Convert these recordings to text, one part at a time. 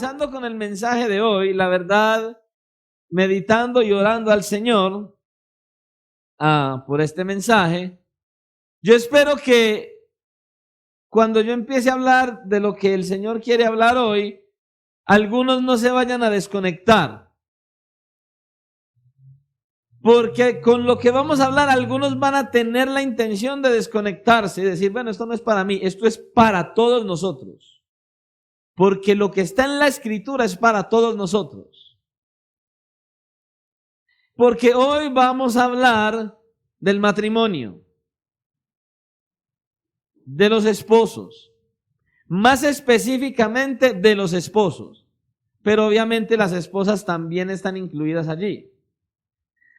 comenzando con el mensaje de hoy, la verdad, meditando y orando al Señor por este mensaje, yo espero que cuando yo empiece a hablar de lo que el Señor quiere hablar hoy, algunos no se vayan a desconectar. Porque con lo que vamos a hablar, algunos van a tener la intención de desconectarse y decir, bueno, esto no es para mí, esto es para todos nosotros. Porque lo que está en la Escritura es para todos nosotros. Porque hoy vamos a hablar del matrimonio, de los esposos, más específicamente de los esposos. Pero obviamente las esposas también están incluidas allí.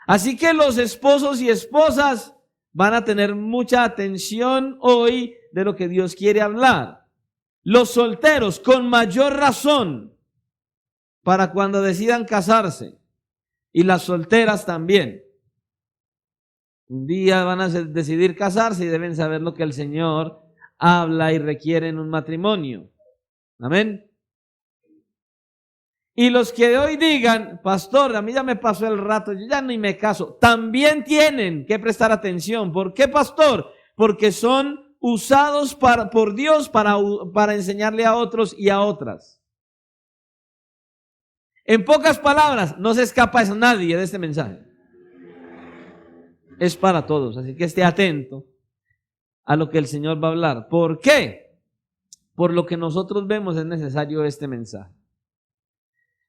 Así que los esposos y esposas van a tener mucha atención hoy de lo que Dios quiere hablar. Los solteros con mayor razón para cuando decidan casarse. Y las solteras también. Un día van a decidir casarse y deben saber lo que el Señor habla y requiere en un matrimonio. Amén. Y los que hoy digan, pastor, a mí ya me pasó el rato, yo ya ni me caso, también tienen que prestar atención. ¿Por qué, pastor? Porque son usados por Dios para enseñarle a otros y a otras. En pocas palabras, no se escapa a nadie de este mensaje. Es para todos, así que esté atento a lo que el Señor va a hablar. ¿Por qué? Por lo que nosotros vemos es necesario este mensaje.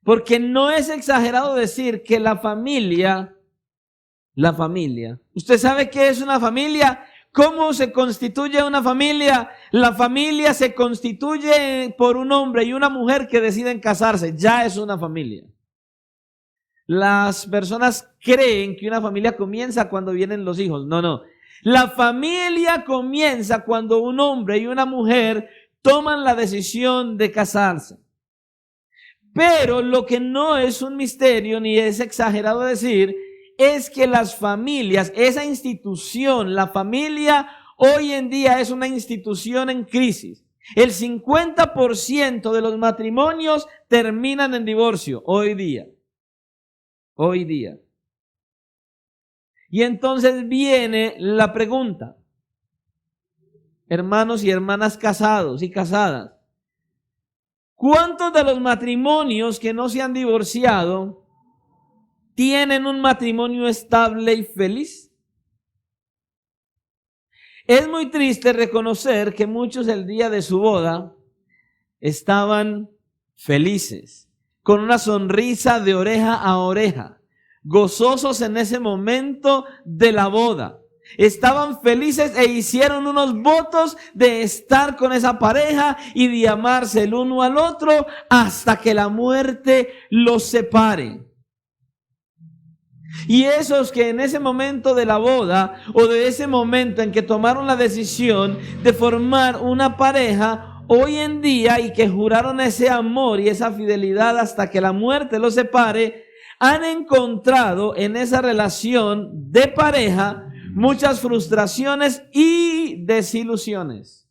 Porque no es exagerado decir que la familia, ¿usted sabe qué es una familia? ¿Cómo se constituye una familia? La familia se constituye por un hombre y una mujer que deciden casarse, ya es una familia. Las personas creen que una familia comienza cuando vienen los hijos, no. La familia comienza cuando un hombre y una mujer toman la decisión de casarse. Pero lo que no es un misterio ni es exagerado decir es que las familias, esa institución, la familia hoy en día es una institución en crisis. El 50% de los matrimonios terminan en divorcio hoy día. Hoy día. Y entonces viene la pregunta, hermanos y hermanas casados y casadas, ¿cuántos de los matrimonios que no se han divorciado tienen un matrimonio estable y feliz? Es muy triste reconocer que muchos el día de su boda estaban felices, con una sonrisa de oreja a oreja, gozosos en ese momento de la boda. Estaban felices e hicieron unos votos de estar con esa pareja y de amarse el uno al otro hasta que la muerte los separe. Y esos que en ese momento de la boda o de ese momento en que tomaron la decisión de formar una pareja hoy en día y que juraron ese amor y esa fidelidad hasta que la muerte los separe, han encontrado en esa relación de pareja muchas frustraciones y desilusiones.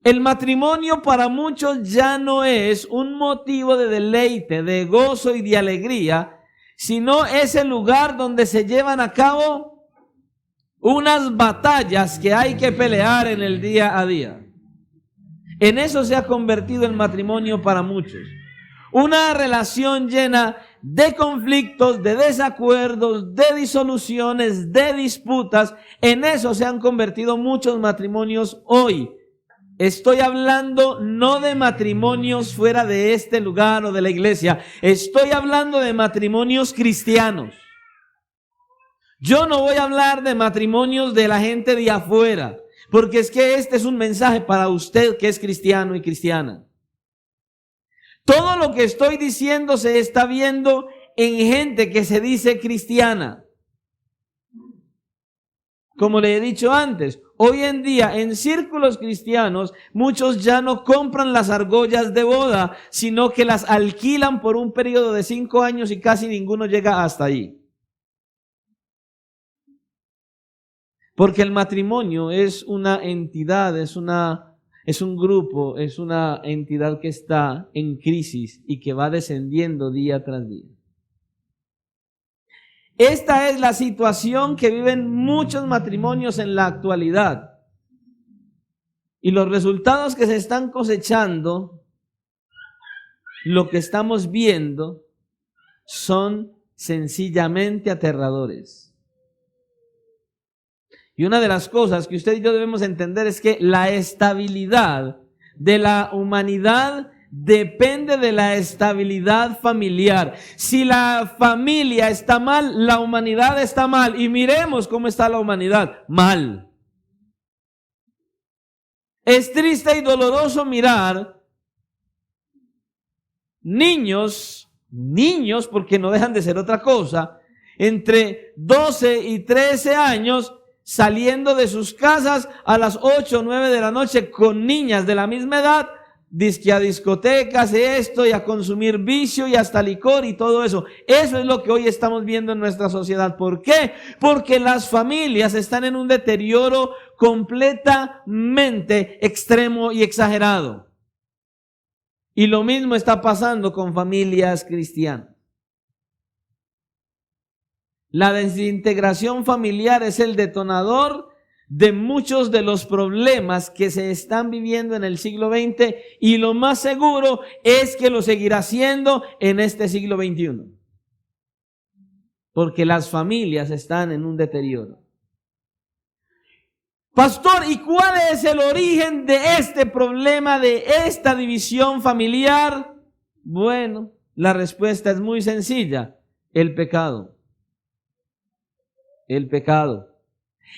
El matrimonio para muchos ya no es un motivo de deleite, de gozo y de alegría, sino es el lugar donde se llevan a cabo unas batallas que hay que pelear en el día a día. En eso se ha convertido el matrimonio para muchos. Una relación llena de conflictos, de desacuerdos, de disoluciones, de disputas. En eso se han convertido muchos matrimonios hoy. Estoy hablando no de matrimonios fuera de este lugar o de la iglesia. Estoy hablando de matrimonios cristianos. Yo no voy a hablar de matrimonios de la gente de afuera, porque es que este es un mensaje para usted que es cristiano y cristiana. Todo lo que estoy diciendo se está viendo en gente que se dice cristiana. Como le he dicho antes, hoy en día en círculos cristianos muchos ya no compran las argollas de boda, sino que las alquilan por un periodo de 5 años y casi ninguno llega hasta ahí. Porque el matrimonio es una entidad, es una es un grupo, es una entidad que está en crisis y que va descendiendo día tras día. Esta es la situación que viven muchos matrimonios en la actualidad. Y los resultados que se están cosechando, lo que estamos viendo, son sencillamente aterradores. Y una de las cosas que usted y yo debemos entender es que la estabilidad de la humanidad depende de la estabilidad familiar. Si la familia está mal, la humanidad está mal. Y miremos cómo está la humanidad. Mal. Es triste y doloroso mirar niños, porque no dejan de ser otra cosa, entre 12 y 13 años, saliendo de sus casas a las 8 o 9 de la noche con niñas de la misma edad, dizque a discotecas, esto, y a consumir vicio y hasta licor y todo eso. Eso es lo que hoy estamos viendo en nuestra sociedad. ¿Por qué? Porque las familias están en un deterioro completamente extremo y exagerado. Y lo mismo está pasando con familias cristianas. La desintegración familiar es el detonador de muchos de los problemas que se están viviendo en el siglo XX, y lo más seguro es que lo seguirá siendo en este siglo XXI. Porque las familias están en un deterioro. Pastor, ¿y cuál es el origen de este problema, de esta división familiar? Bueno, la respuesta es muy sencilla: el pecado. El pecado.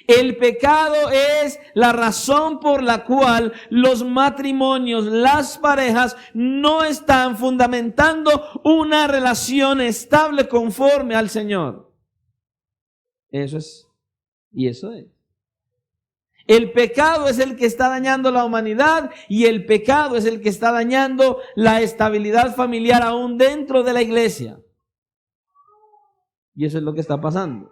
El pecado es la razón por la cual los matrimonios, las parejas, no están fundamentando una relación estable conforme al Señor. Eso es. Y eso es. El pecado es el que está dañando la humanidad, y el pecado es el que está dañando la estabilidad familiar aún dentro de la iglesia. Y eso es lo que está pasando.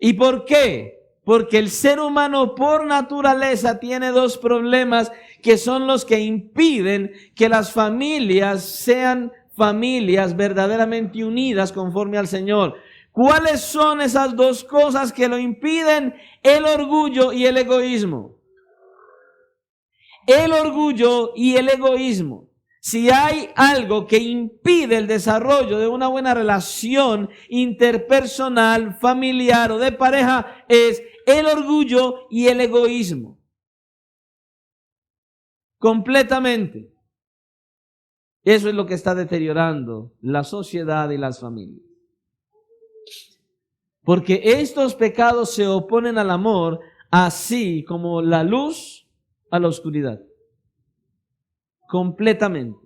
¿Y por qué? Porque el ser humano por naturaleza tiene dos problemas que son los que impiden que las familias sean familias verdaderamente unidas conforme al Señor. ¿Cuáles son esas dos cosas que lo impiden? El orgullo y el egoísmo. El orgullo y el egoísmo. Si hay algo que impide el desarrollo de una buena relación interpersonal, familiar o de pareja, es el orgullo y el egoísmo. Completamente. Eso es lo que está deteriorando la sociedad y las familias. Porque estos pecados se oponen al amor, así como la luz a la oscuridad. Completamente.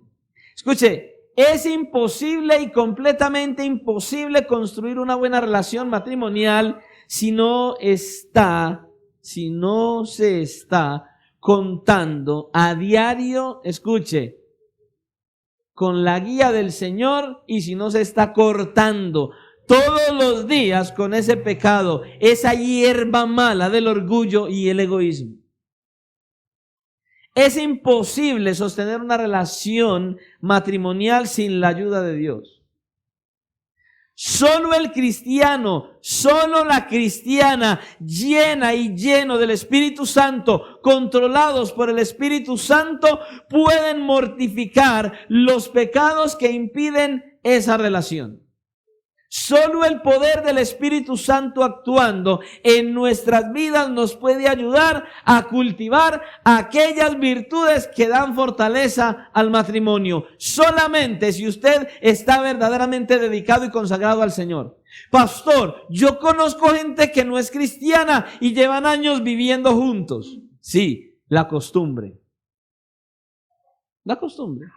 Escuche, es imposible y completamente imposible construir una buena relación matrimonial si no se está contando a diario, escuche, con la guía del Señor, y si no se está cortando todos los días con ese pecado, esa hierba mala del orgullo y el egoísmo. Es imposible sostener una relación matrimonial sin la ayuda de Dios. Solo el cristiano, solo la cristiana llena y lleno del Espíritu Santo, controlados por el Espíritu Santo, pueden mortificar los pecados que impiden esa relación. Solo el poder del Espíritu Santo actuando en nuestras vidas nos puede ayudar a cultivar aquellas virtudes que dan fortaleza al matrimonio. Solamente si usted está verdaderamente dedicado y consagrado al Señor. Pastor, yo conozco gente que no es cristiana y llevan años viviendo juntos. Sí, la costumbre. La costumbre.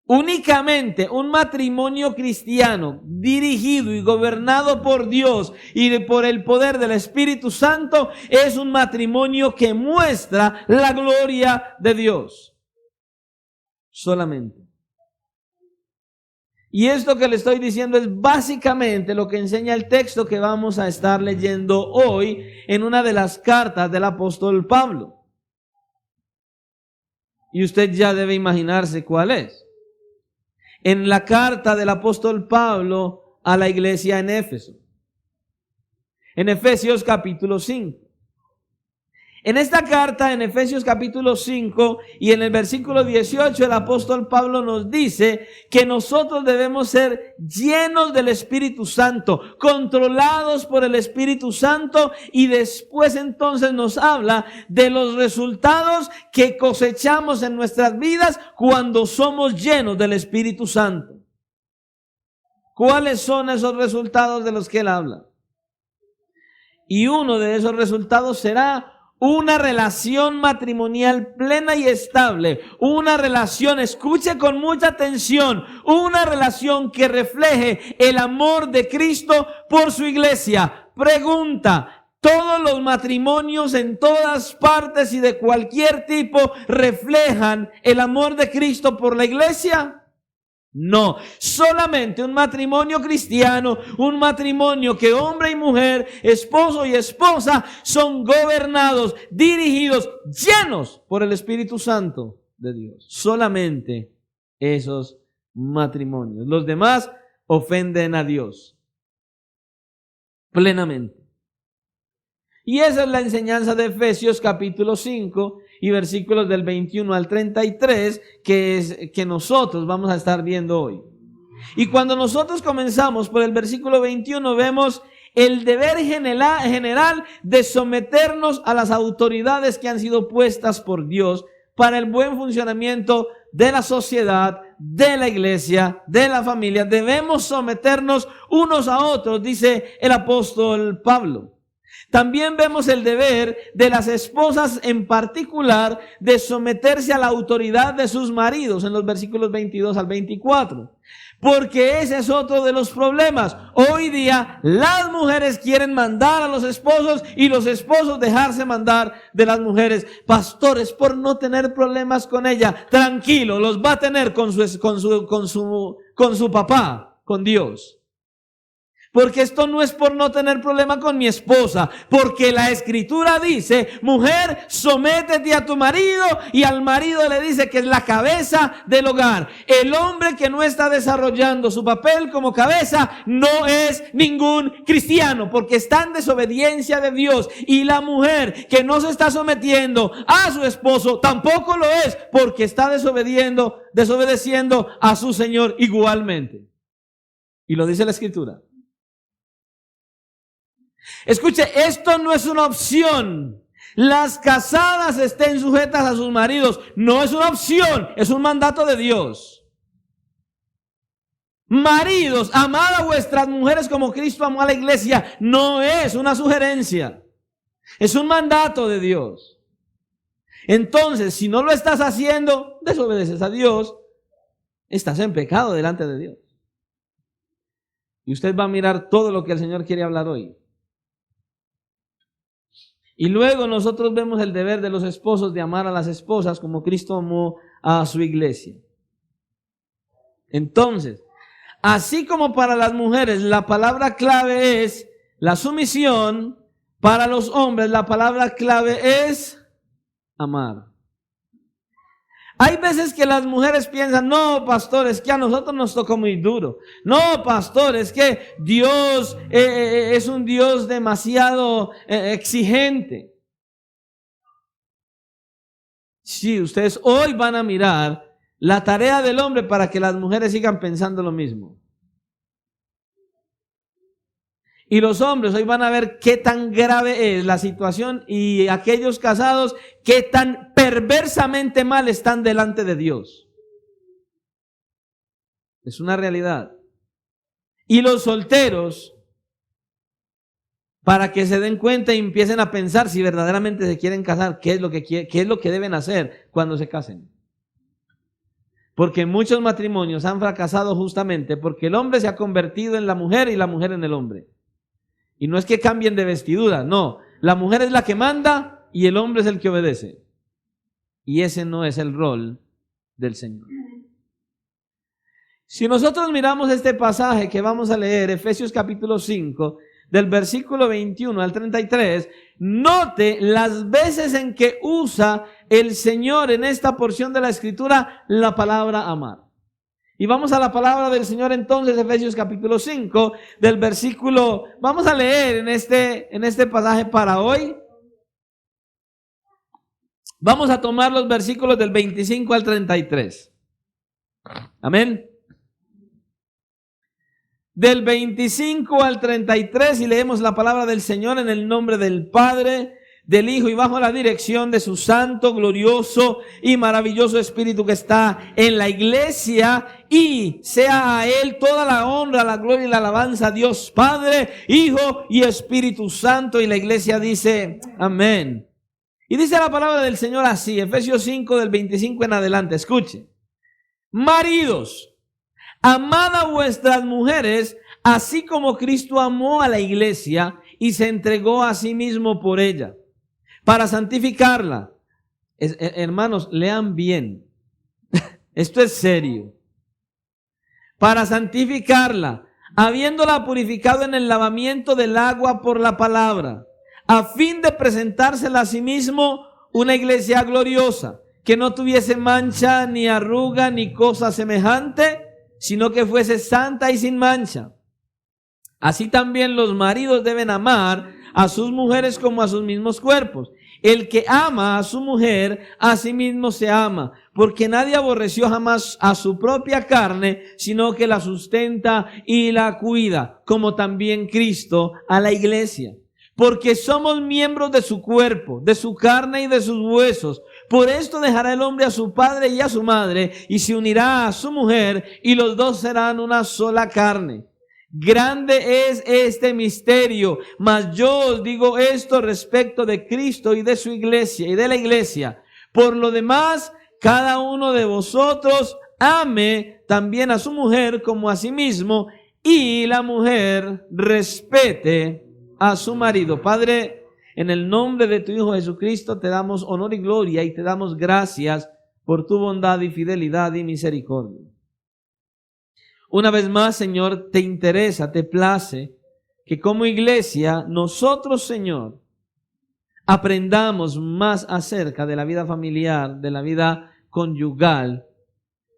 Únicamente un matrimonio cristiano dirigido y gobernado por Dios y por el poder del Espíritu Santo es un matrimonio que muestra la gloria de Dios. Solamente. Y esto que le estoy diciendo es básicamente lo que enseña el texto que vamos a estar leyendo hoy en una de las cartas del apóstol Pablo. Y usted ya debe imaginarse cuál es. En la carta del apóstol Pablo a la iglesia en Éfeso. En Efesios capítulo 5. En esta carta, en Efesios capítulo 5 y en el versículo 18, el apóstol Pablo nos dice que nosotros debemos ser llenos del Espíritu Santo, controlados por el Espíritu Santo, y después entonces nos habla de los resultados que cosechamos en nuestras vidas cuando somos llenos del Espíritu Santo. ¿Cuáles son esos resultados de los que él habla? Y uno de esos resultados será una relación matrimonial plena y estable, una relación, escuche con mucha atención, una relación que refleje el amor de Cristo por su iglesia. Pregunta: ¿todos los matrimonios en todas partes y de cualquier tipo reflejan el amor de Cristo por la iglesia? No, solamente un matrimonio cristiano, un matrimonio que hombre y mujer, esposo y esposa son gobernados, dirigidos, llenos por el Espíritu Santo de Dios. Solamente esos matrimonios. Los demás ofenden a Dios plenamente. Y esa es la enseñanza de Efesios capítulo 5 y versículos del 21 al 33 que nosotros vamos a estar viendo hoy. Y cuando nosotros comenzamos por el versículo 21 vemos el deber general de someternos a las autoridades que han sido puestas por Dios para el buen funcionamiento de la sociedad, de la iglesia, de la familia. Debemos someternos unos a otros, dice el apóstol Pablo. También vemos el deber de las esposas en particular de someterse a la autoridad de sus maridos en los versículos 22 al 24. Porque ese es otro de los problemas. Hoy día las mujeres quieren mandar a los esposos y los esposos dejarse mandar de las mujeres. Pastores, por no tener problemas con ella, tranquilo, los va a tener con su papá, con Dios. Porque esto no es por no tener problema con mi esposa, porque la Escritura dice: mujer, sométete a tu marido, y al marido le dice que es la cabeza del hogar. El hombre que no está desarrollando su papel como cabeza no es ningún cristiano, porque está en desobediencia de Dios. Y la mujer que no se está sometiendo a su esposo tampoco lo es, porque está desobedeciendo a su Señor igualmente. Y lo dice la Escritura. Escuche, esto no es una opción. Las casadas estén sujetas a sus maridos. No es una opción, es un mandato de Dios. Maridos, amad a vuestras mujeres como Cristo amó a la iglesia. No es una sugerencia, es un mandato de Dios. Entonces, si no lo estás haciendo, desobedeces a Dios, estás en pecado delante de Dios. Y usted va a mirar todo lo que el Señor quiere hablar hoy. Y luego nosotros vemos el deber de los esposos de amar a las esposas como Cristo amó a su iglesia. Entonces, así como para las mujeres la palabra clave es la sumisión, para los hombres la palabra clave es amar. Hay veces que las mujeres piensan: no, pastor, es que a nosotros nos tocó muy duro. No, pastor, es que Dios es un Dios demasiado exigente. Sí, ustedes hoy van a mirar la tarea del hombre para que las mujeres sigan pensando lo mismo. Y los hombres hoy van a ver qué tan grave es la situación, y aquellos casados qué tan perversamente mal están delante de Dios. Es una realidad. Y los solteros, para que se den cuenta y empiecen a pensar si verdaderamente se quieren casar, qué es lo que deben hacer cuando se casen. Porque muchos matrimonios han fracasado justamente porque el hombre se ha convertido en la mujer y la mujer en el hombre. Y no es que cambien de vestidura, no. La mujer es la que manda y el hombre es el que obedece. Y ese no es el rol del Señor. Si nosotros miramos este pasaje que vamos a leer, Efesios capítulo 5, del versículo 21 al 33, note las veces en que usa el Señor en esta porción de la Escritura la palabra amar. Y vamos a la palabra del Señor entonces, Efesios capítulo 5, del versículo, vamos a leer en este pasaje para hoy. Vamos a tomar los versículos del 25 al 33. Amén. Del 25 al 33 y leemos la palabra del Señor en el nombre del Padre, del Hijo y bajo la dirección de su santo, glorioso y maravilloso Espíritu que está en la iglesia, y sea a Él toda la honra, la gloria y la alabanza a Dios Padre, Hijo y Espíritu Santo. Y la iglesia dice amén. Y dice la palabra del Señor así, Efesios 5 del 25 en adelante, escuche. Maridos, amad a vuestras mujeres, así como Cristo amó a la iglesia y se entregó a sí mismo por ella, para santificarla. Hermanos, lean bien. Esto es serio. Para santificarla, habiéndola purificado en el lavamiento del agua por la palabra, a fin de presentársela a sí mismo una iglesia gloriosa, que no tuviese mancha, ni arruga, ni cosa semejante, sino que fuese santa y sin mancha. Así también los maridos deben amar a sus mujeres como a sus mismos cuerpos. El que ama a su mujer, a sí mismo se ama, porque nadie aborreció jamás a su propia carne, sino que la sustenta y la cuida, como también Cristo a la iglesia. Porque somos miembros de su cuerpo, de su carne y de sus huesos. Por esto dejará el hombre a su padre y a su madre, y se unirá a su mujer, y los dos serán una sola carne. Grande es este misterio, mas yo os digo esto respecto de Cristo y de su iglesia y de la iglesia. Por lo demás, cada uno de vosotros ame también a su mujer como a sí mismo, y la mujer respete a su marido. Padre, en el nombre de tu Hijo Jesucristo te damos honor y gloria y te damos gracias por tu bondad y fidelidad y misericordia. Una vez más, Señor, te interesa, te place que como iglesia nosotros, Señor, aprendamos más acerca de la vida familiar, de la vida conyugal,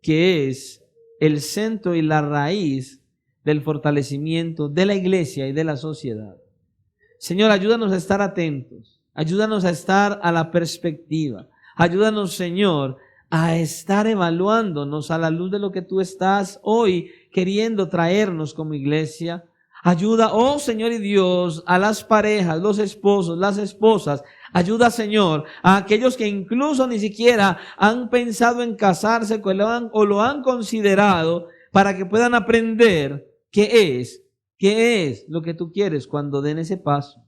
que es el centro y la raíz del fortalecimiento de la iglesia y de la sociedad. Señor, ayúdanos a estar atentos, ayúdanos a estar a la perspectiva, ayúdanos, Señor, a estar evaluándonos a la luz de lo que tú estás hoy queriendo traernos como iglesia. Ayuda, oh Señor y Dios, a las parejas, los esposos, las esposas. Ayuda, Señor, a aquellos que incluso ni siquiera han pensado en casarse o lo han considerado, para que puedan aprender qué es lo que tú quieres cuando den ese paso.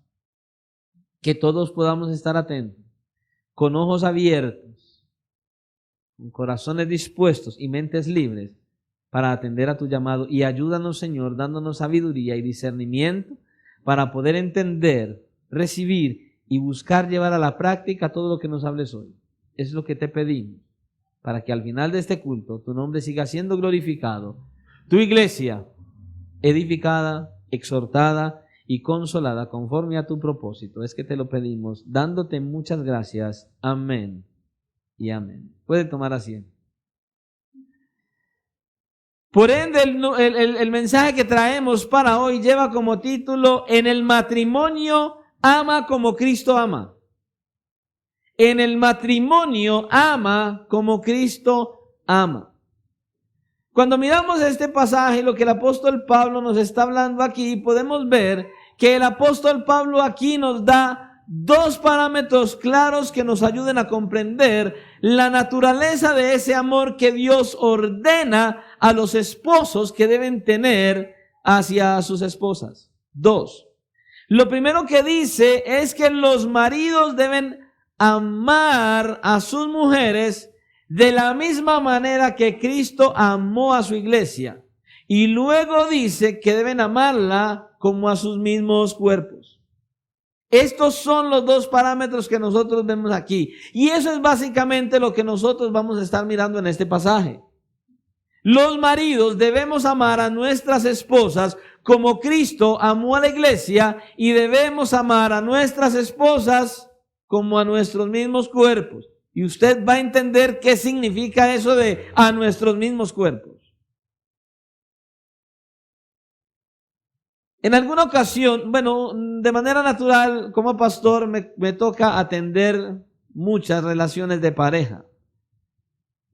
Que todos podamos estar atentos, con ojos abiertos, con corazones dispuestos y mentes libres para atender a tu llamado. Y ayúdanos, Señor, dándonos sabiduría y discernimiento para poder entender, recibir y buscar llevar a la práctica todo lo que nos hables hoy. Es lo que te pedimos, para que al final de este culto tu nombre siga siendo glorificado. Tu iglesia edificada, exhortada y consolada conforme a tu propósito. Es que te lo pedimos, dándote muchas gracias. Amén y amén. Puede tomar asiento. Por ende, el mensaje que traemos para hoy lleva como título: en el matrimonio ama como Cristo ama. En el matrimonio ama como Cristo ama. Cuando miramos este pasaje, lo que el apóstol Pablo nos está hablando aquí, podemos ver que el apóstol Pablo aquí nos da dos parámetros claros que nos ayuden a comprender la naturaleza de ese amor que Dios ordena a los esposos que deben tener hacia sus esposas. Dos. Lo primero que dice es que los maridos deben amar a sus mujeres de la misma manera que Cristo amó a su iglesia. Y luego dice que deben amarla como a sus mismos cuerpos. Estos son los dos parámetros que nosotros vemos aquí. Y eso es básicamente lo que nosotros vamos a estar mirando en este pasaje. Los maridos debemos amar a nuestras esposas como Cristo amó a la iglesia, y debemos amar a nuestras esposas como a nuestros mismos cuerpos. Y usted va a entender qué significa eso de a nuestros mismos cuerpos. En alguna ocasión, bueno, de manera natural, como pastor, me toca atender muchas relaciones de pareja.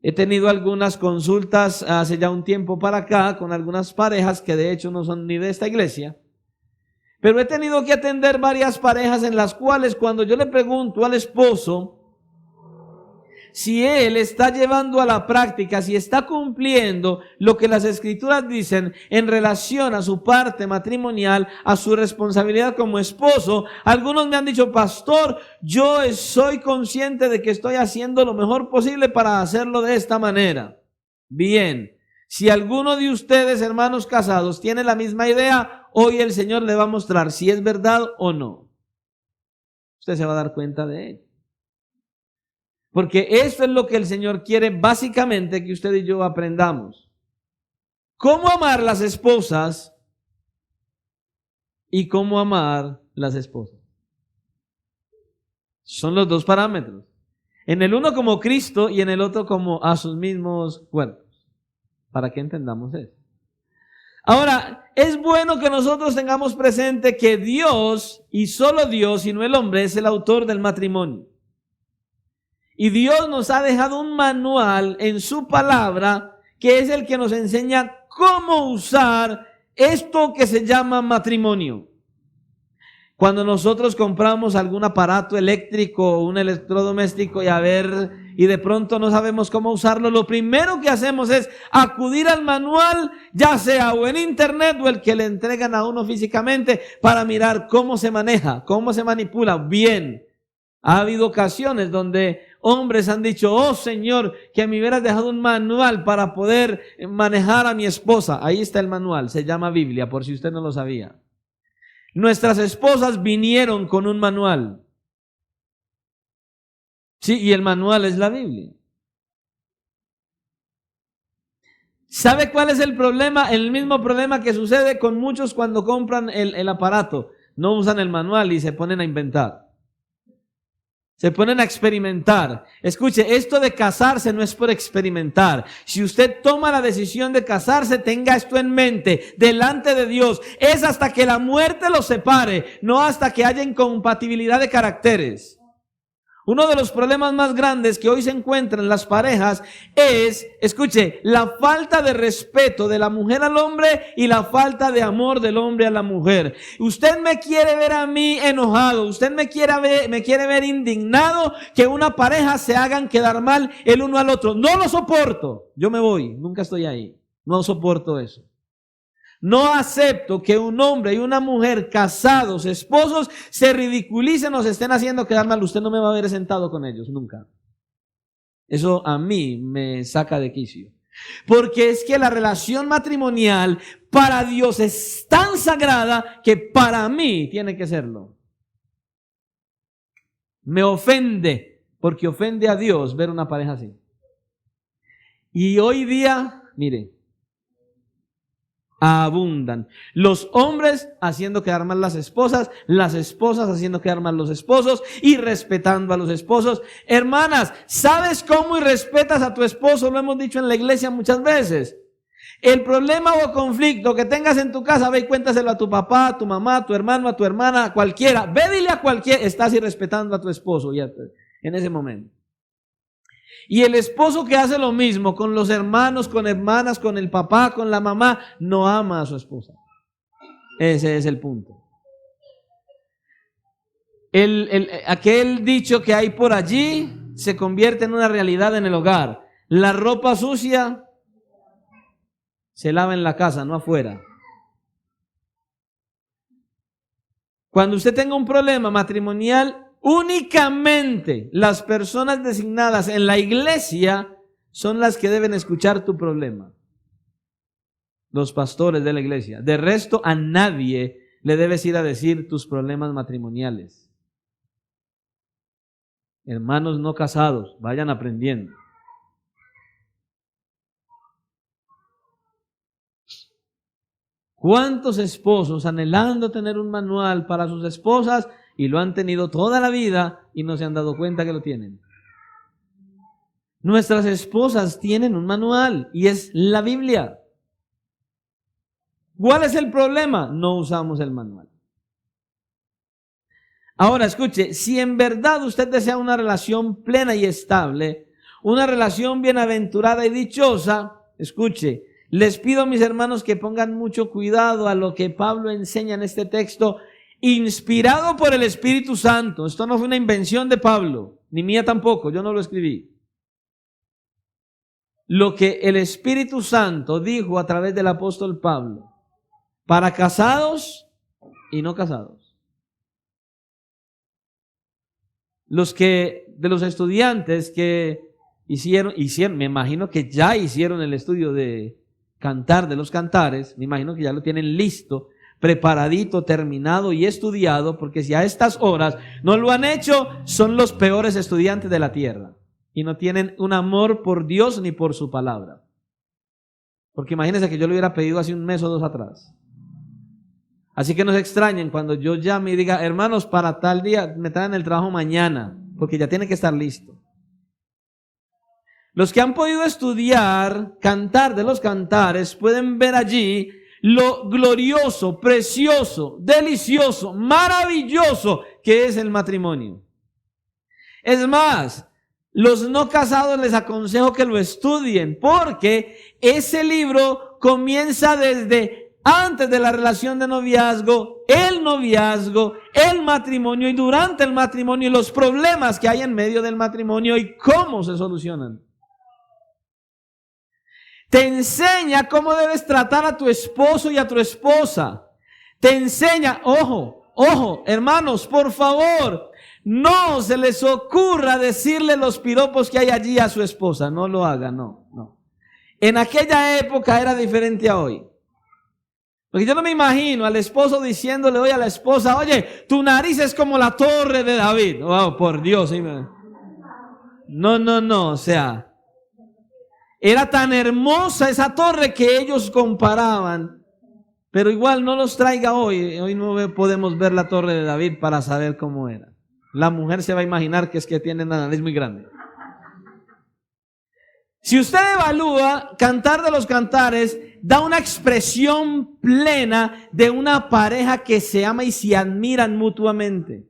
He tenido algunas consultas hace ya un tiempo para acá con algunas parejas que de hecho no son ni de esta iglesia. Pero he tenido que atender varias parejas en las cuales cuando yo le pregunto al esposo si él está llevando a la práctica, si está cumpliendo lo que las escrituras dicen en relación a su parte matrimonial, a su responsabilidad como esposo, algunos me han dicho: pastor, yo soy consciente de que estoy haciendo lo mejor posible para hacerlo de esta manera. Bien, si alguno de ustedes, hermanos casados, tiene la misma idea, hoy el Señor le va a mostrar si es verdad o no. Usted se va a dar cuenta de ello. Porque eso es lo que el Señor quiere básicamente que usted y yo aprendamos. Cómo amar las esposas y cómo amar las esposas. Son los dos parámetros. En el uno como Cristo y en el otro como a sus mismos cuerpos. Para que entendamos eso. Ahora, es bueno que nosotros tengamos presente que Dios, y solo Dios y no el hombre, es el autor del matrimonio. Y Dios nos ha dejado un manual en su palabra que es el que nos enseña cómo usar esto que se llama matrimonio. Cuando nosotros compramos algún aparato eléctrico o un electrodoméstico y de pronto no sabemos cómo usarlo, lo primero que hacemos es acudir al manual, ya sea o en internet o el que le entregan a uno físicamente, para mirar cómo se maneja, cómo se manipula bien. Ha habido ocasiones donde hombres han dicho: oh Señor, que me hubieras dejado un manual para poder manejar a mi esposa. Ahí está el manual, se llama Biblia, por si usted no lo sabía. Nuestras esposas vinieron con un manual. Sí, y el manual es la Biblia. ¿Sabe cuál es el problema? El mismo problema que sucede con muchos cuando compran el aparato. No usan el manual y se ponen a inventar. Se ponen a experimentar. Escuche, esto de casarse no es por experimentar. Si usted toma la decisión de casarse, tenga esto en mente, delante de Dios. Es hasta que la muerte los separe, no hasta que haya incompatibilidad de caracteres. Uno de los problemas más grandes que hoy se encuentran en las parejas es, escuche, la falta de respeto de la mujer al hombre y la falta de amor del hombre a la mujer. Usted me quiere ver a mí enojado, usted me quiere ver indignado que una pareja se hagan quedar mal el uno al otro. No lo soporto. Yo me voy, nunca estoy ahí. No soporto eso. No acepto que un hombre y una mujer casados, esposos, se ridiculicen o se estén haciendo quedar mal. Usted no me va a ver sentado con ellos, nunca. Eso a mí me saca de quicio. Porque es que la relación matrimonial para Dios es tan sagrada que para mí tiene que serlo. Me ofende, porque ofende a Dios ver una pareja así. Y hoy día, mire, abundan. Los hombres haciendo quedar mal las esposas haciendo quedar mal los esposos y respetando a los esposos. Hermanas, ¿sabes cómo irrespetas a tu esposo? Lo hemos dicho en la iglesia muchas veces. El problema o conflicto que tengas en tu casa, ve y cuéntaselo a tu papá, a tu mamá, a tu hermano, a tu hermana, a cualquiera. Ve, dile a cualquiera, estás irrespetando a tu esposo ya en ese momento. Y el esposo que hace lo mismo con los hermanos, con hermanas, con el papá, con la mamá, no ama a su esposa. Ese es el punto. Aquel dicho que hay por allí se convierte en una realidad en el hogar. La ropa sucia se lava en la casa, no afuera. Cuando usted tenga un problema matrimonial, únicamente las personas designadas en la iglesia son las que deben escuchar tu problema. Los pastores de la iglesia. De resto, a nadie le debes ir a decir tus problemas matrimoniales. Hermanos no casados, vayan aprendiendo. ¿Cuántos esposos anhelando tener un manual para sus esposas y lo han tenido toda la vida y no se han dado cuenta que lo tienen? Nuestras esposas tienen un manual y es la Biblia. ¿Cuál es el problema? No usamos el manual. Ahora escuche, si en verdad usted desea una relación plena y estable, una relación bienaventurada y dichosa, escuche, les pido, mis hermanos, que pongan mucho cuidado a lo que Pablo enseña en este texto, inspirado por el Espíritu Santo. Esto no fue una invención de Pablo, ni mía tampoco, yo no lo escribí. Lo que el Espíritu Santo dijo a través del apóstol Pablo, para casados y no casados. De los estudiantes que hicieron, me imagino que ya hicieron el estudio de Cantar de los Cantares, me imagino que ya lo tienen listo, preparadito, terminado y estudiado, porque si a estas horas no lo han hecho, son los peores estudiantes de la tierra y no tienen un amor por Dios ni por su palabra. Porque imagínense que yo lo hubiera pedido hace un mes o dos atrás. Así que no se extrañen cuando yo llame y diga, hermanos, para tal día me traen el trabajo mañana, porque ya tiene que estar listo. Los que han podido estudiar Cantar de los Cantares pueden ver allí lo glorioso, precioso, delicioso, maravilloso que es el matrimonio. Es más, los no casados les aconsejo que lo estudien, porque ese libro comienza desde antes de la relación de noviazgo, el matrimonio y durante el matrimonio y los problemas que hay en medio del matrimonio y cómo se solucionan. Te enseña cómo debes tratar a tu esposo y a tu esposa. Te enseña, ojo, hermanos, por favor, no se les ocurra decirle los piropos que hay allí a su esposa. No lo haga, no. En aquella época era diferente a hoy. Porque yo no me imagino al esposo diciéndole hoy a la esposa, oye, tu nariz es como la torre de David. Oh, por Dios. No, o sea, era tan hermosa esa torre que ellos comparaban. Pero igual no los traiga hoy. Hoy no podemos ver la torre de David para saber cómo era. La mujer se va a imaginar que es que tiene una nariz muy grande. Si usted evalúa, Cantar de los Cantares da una expresión plena de una pareja que se ama y se admiran mutuamente.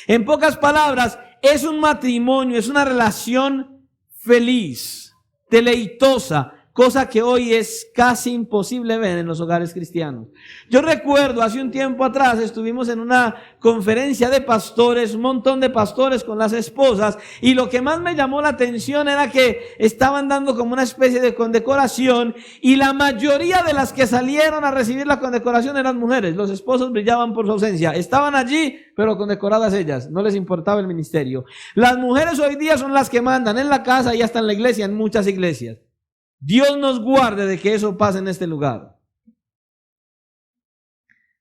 En pocas palabras, es un matrimonio, es una relación feliz, deleitosa, cosa que hoy es casi imposible ver en los hogares cristianos. Yo recuerdo hace un tiempo atrás estuvimos en una conferencia de pastores, un montón de pastores con las esposas, y lo que más me llamó la atención era que estaban dando como una especie de condecoración y la mayoría de las que salieron a recibir la condecoración eran mujeres. Los esposos brillaban por su ausencia. Estaban allí, pero condecoradas ellas. No les importaba el ministerio. Las mujeres hoy día son las que mandan en la casa y hasta en la iglesia, en muchas iglesias. Dios nos guarde de que eso pase en este lugar.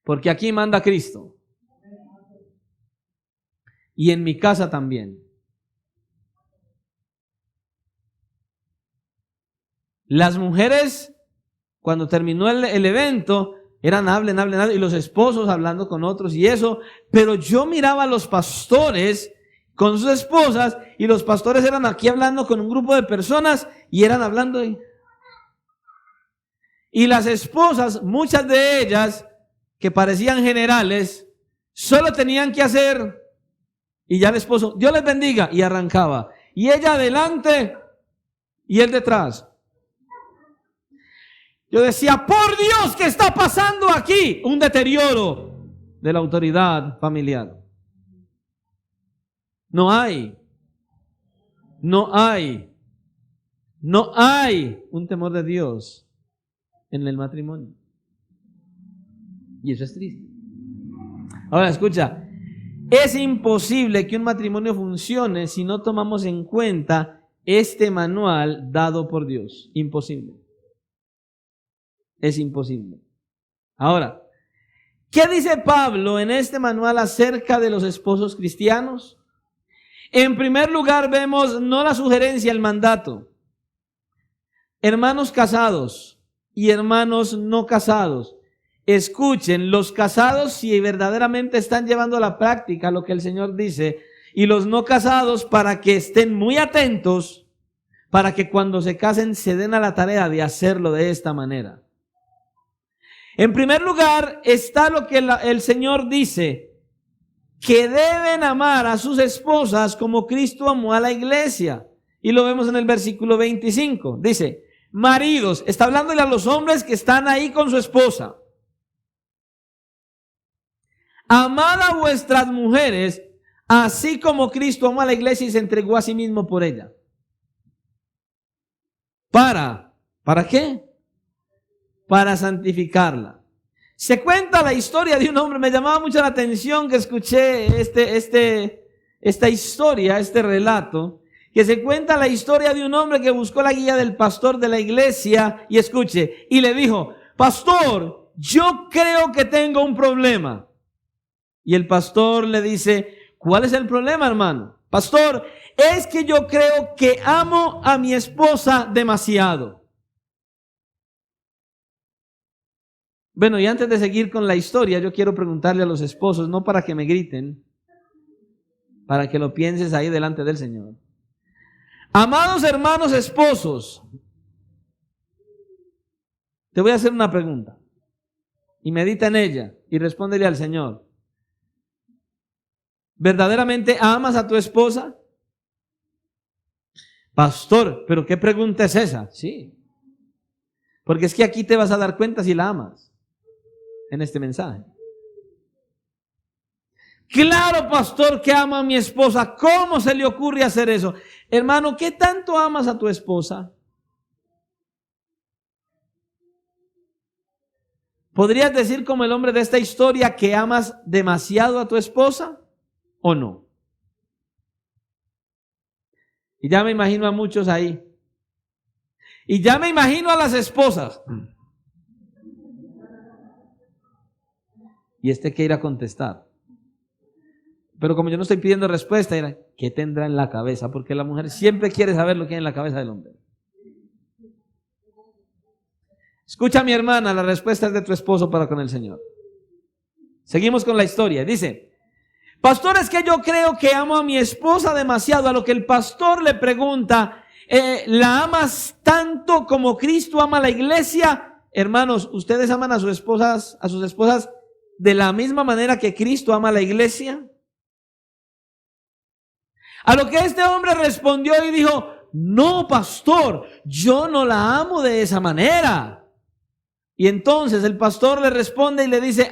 Porque aquí manda Cristo. Y en mi casa también. Las mujeres, cuando terminó el evento, eran hablen, y los esposos hablando con otros y eso. Pero yo miraba a los pastores con sus esposas, y los pastores eran aquí hablando con un grupo de personas y eran hablando ahí. Y las esposas, muchas de ellas que parecían generales, solo tenían que hacer, y ya el esposo, Dios les bendiga, y arrancaba. Y ella adelante y él detrás. Yo decía, por Dios, ¿qué está pasando aquí? Un deterioro de la autoridad familiar. No hay un temor de Dios en el matrimonio. Y eso es triste. Ahora escucha, es imposible que un matrimonio funcione si no tomamos en cuenta este manual dado por Dios. Imposible. Es imposible. Ahora, ¿qué dice Pablo en este manual acerca de los esposos cristianos? En primer lugar, vemos no la sugerencia, el mandato. Hermanos casados, y hermanos no casados. Escuchen, los casados si verdaderamente están llevando a la práctica lo que el Señor dice, y los no casados para que estén muy atentos, para que cuando se casen se den a la tarea de hacerlo de esta manera. En primer lugar está lo que el Señor dice, que deben amar a sus esposas como Cristo amó a la iglesia. Y lo vemos en el versículo 25. Dice, maridos, está hablándole a los hombres que están ahí con su esposa. Amad a vuestras mujeres, así como Cristo amó a la iglesia y se entregó a sí mismo por ella. ¿Para qué? Para santificarla. Se cuenta la historia de un hombre, me llamaba mucho la atención que escuché esta historia, este relato, que se cuenta la historia de un hombre que buscó la guía del pastor de la iglesia y escuche, y le dijo, pastor, yo creo que tengo un problema. Y el pastor le dice, ¿cuál es el problema, hermano? Pastor, es que yo creo que amo a mi esposa demasiado. Bueno, y antes de seguir con la historia, yo quiero preguntarle a los esposos, no para que me griten, para que lo pienses ahí delante del Señor. Amados hermanos esposos, te voy a hacer una pregunta y medita en ella y respóndele al Señor. ¿Verdaderamente amas a tu esposa? Pastor, ¿pero qué pregunta es esa? Sí, porque es que aquí te vas a dar cuenta si la amas. En este mensaje. Claro, pastor, que amo a mi esposa. ¿Cómo se le ocurre hacer eso? Hermano, ¿qué tanto amas a tu esposa? ¿Podrías decir como el hombre de esta historia que amas demasiado a tu esposa o no? Y ya me imagino a muchos ahí. Y ya me imagino a las esposas. Y que ir a contestar. Pero como yo no estoy pidiendo respuesta, dirá, ¿qué tendrá en la cabeza? Porque la mujer siempre quiere saber lo que hay en la cabeza del hombre. Escucha, mi hermana, la respuesta es de tu esposo para con el Señor. Seguimos con la historia. Dice, pastor, es que yo creo que amo a mi esposa demasiado. A lo que el pastor le pregunta, ¿la amas tanto como Cristo ama a la iglesia? Hermanos, ¿ustedes aman a sus esposas de la misma manera que Cristo ama a la iglesia? A lo que este hombre respondió y dijo, no, pastor, yo no la amo de esa manera. Y entonces el pastor le responde y le dice,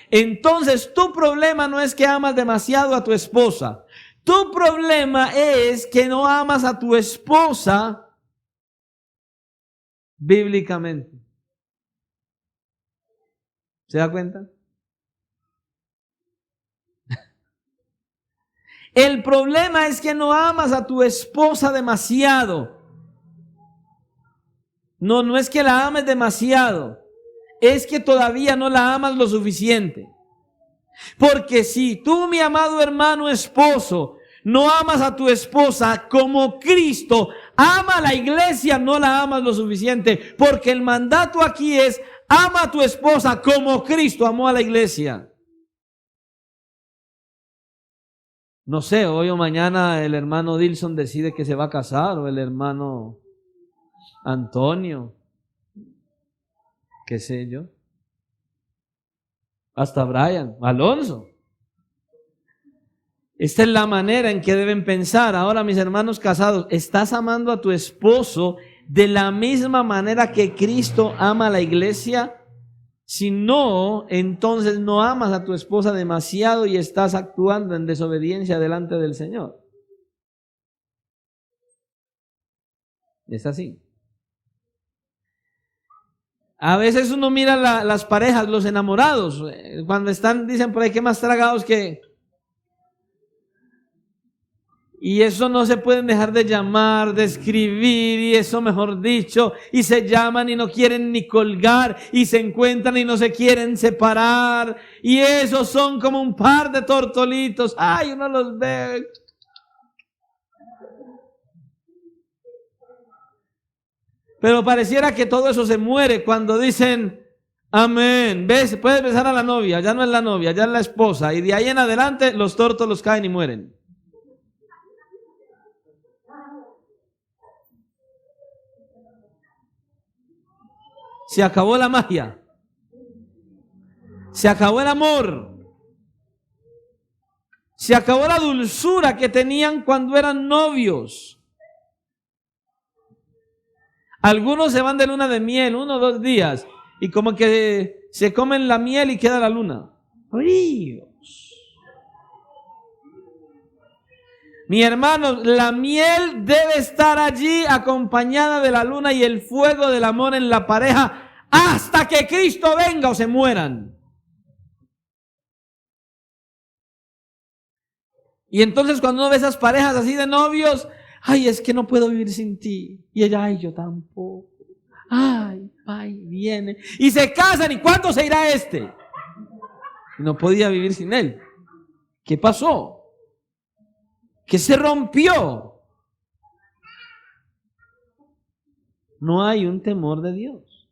entonces tu problema no es que amas demasiado a tu esposa. Tu problema es que no amas a tu esposa bíblicamente. ¿Se da cuenta? El problema es que no amas a tu esposa demasiado. No es que la ames demasiado. Es que todavía no la amas lo suficiente. Porque si tú, mi amado hermano esposo, no amas a tu esposa como Cristo ama a la iglesia, no la amas lo suficiente. Porque el mandato aquí es, ama a tu esposa como Cristo amó a la iglesia. No sé, hoy o mañana el hermano Dilson decide que se va a casar, o el hermano Antonio, qué sé yo, hasta Brian, Alonso. Esta es la manera en que deben pensar. Ahora, mis hermanos casados, ¿estás amando a tu esposo de la misma manera que Cristo ama a la iglesia? Si no, entonces no amas a tu esposa demasiado y estás actuando en desobediencia delante del Señor. Es así. A veces uno mira las parejas, los enamorados, cuando están, dicen por ahí que más tragados que... Y eso no se pueden dejar de llamar, de escribir, y eso mejor dicho, y se llaman y no quieren ni colgar, y se encuentran y no se quieren separar, y esos son como un par de tortolitos. Ay, uno los ve. Pero pareciera que todo eso se muere cuando dicen amén. ¿Ves? Puedes besar a la novia, ya no es la novia, ya es la esposa. Y de ahí en adelante los tórtolos caen y mueren. Se acabó la magia. Se acabó el amor. Se acabó la dulzura que tenían cuando eran novios. Algunos se van de luna de miel 1 o 2 días y como que se comen la miel y queda la luna. Dios. Mi hermano, la miel debe estar allí acompañada de la luna y el fuego del amor en la pareja hasta que Cristo venga o se mueran. Y entonces cuando uno ve esas parejas así de novios, ay, es que no puedo vivir sin ti. Y ella, ay, yo tampoco. Ay, viene. Y se casan, ¿y cuándo se irá este? No podía vivir sin él. ¿Qué pasó? ¿Qué se rompió? No hay un temor de Dios.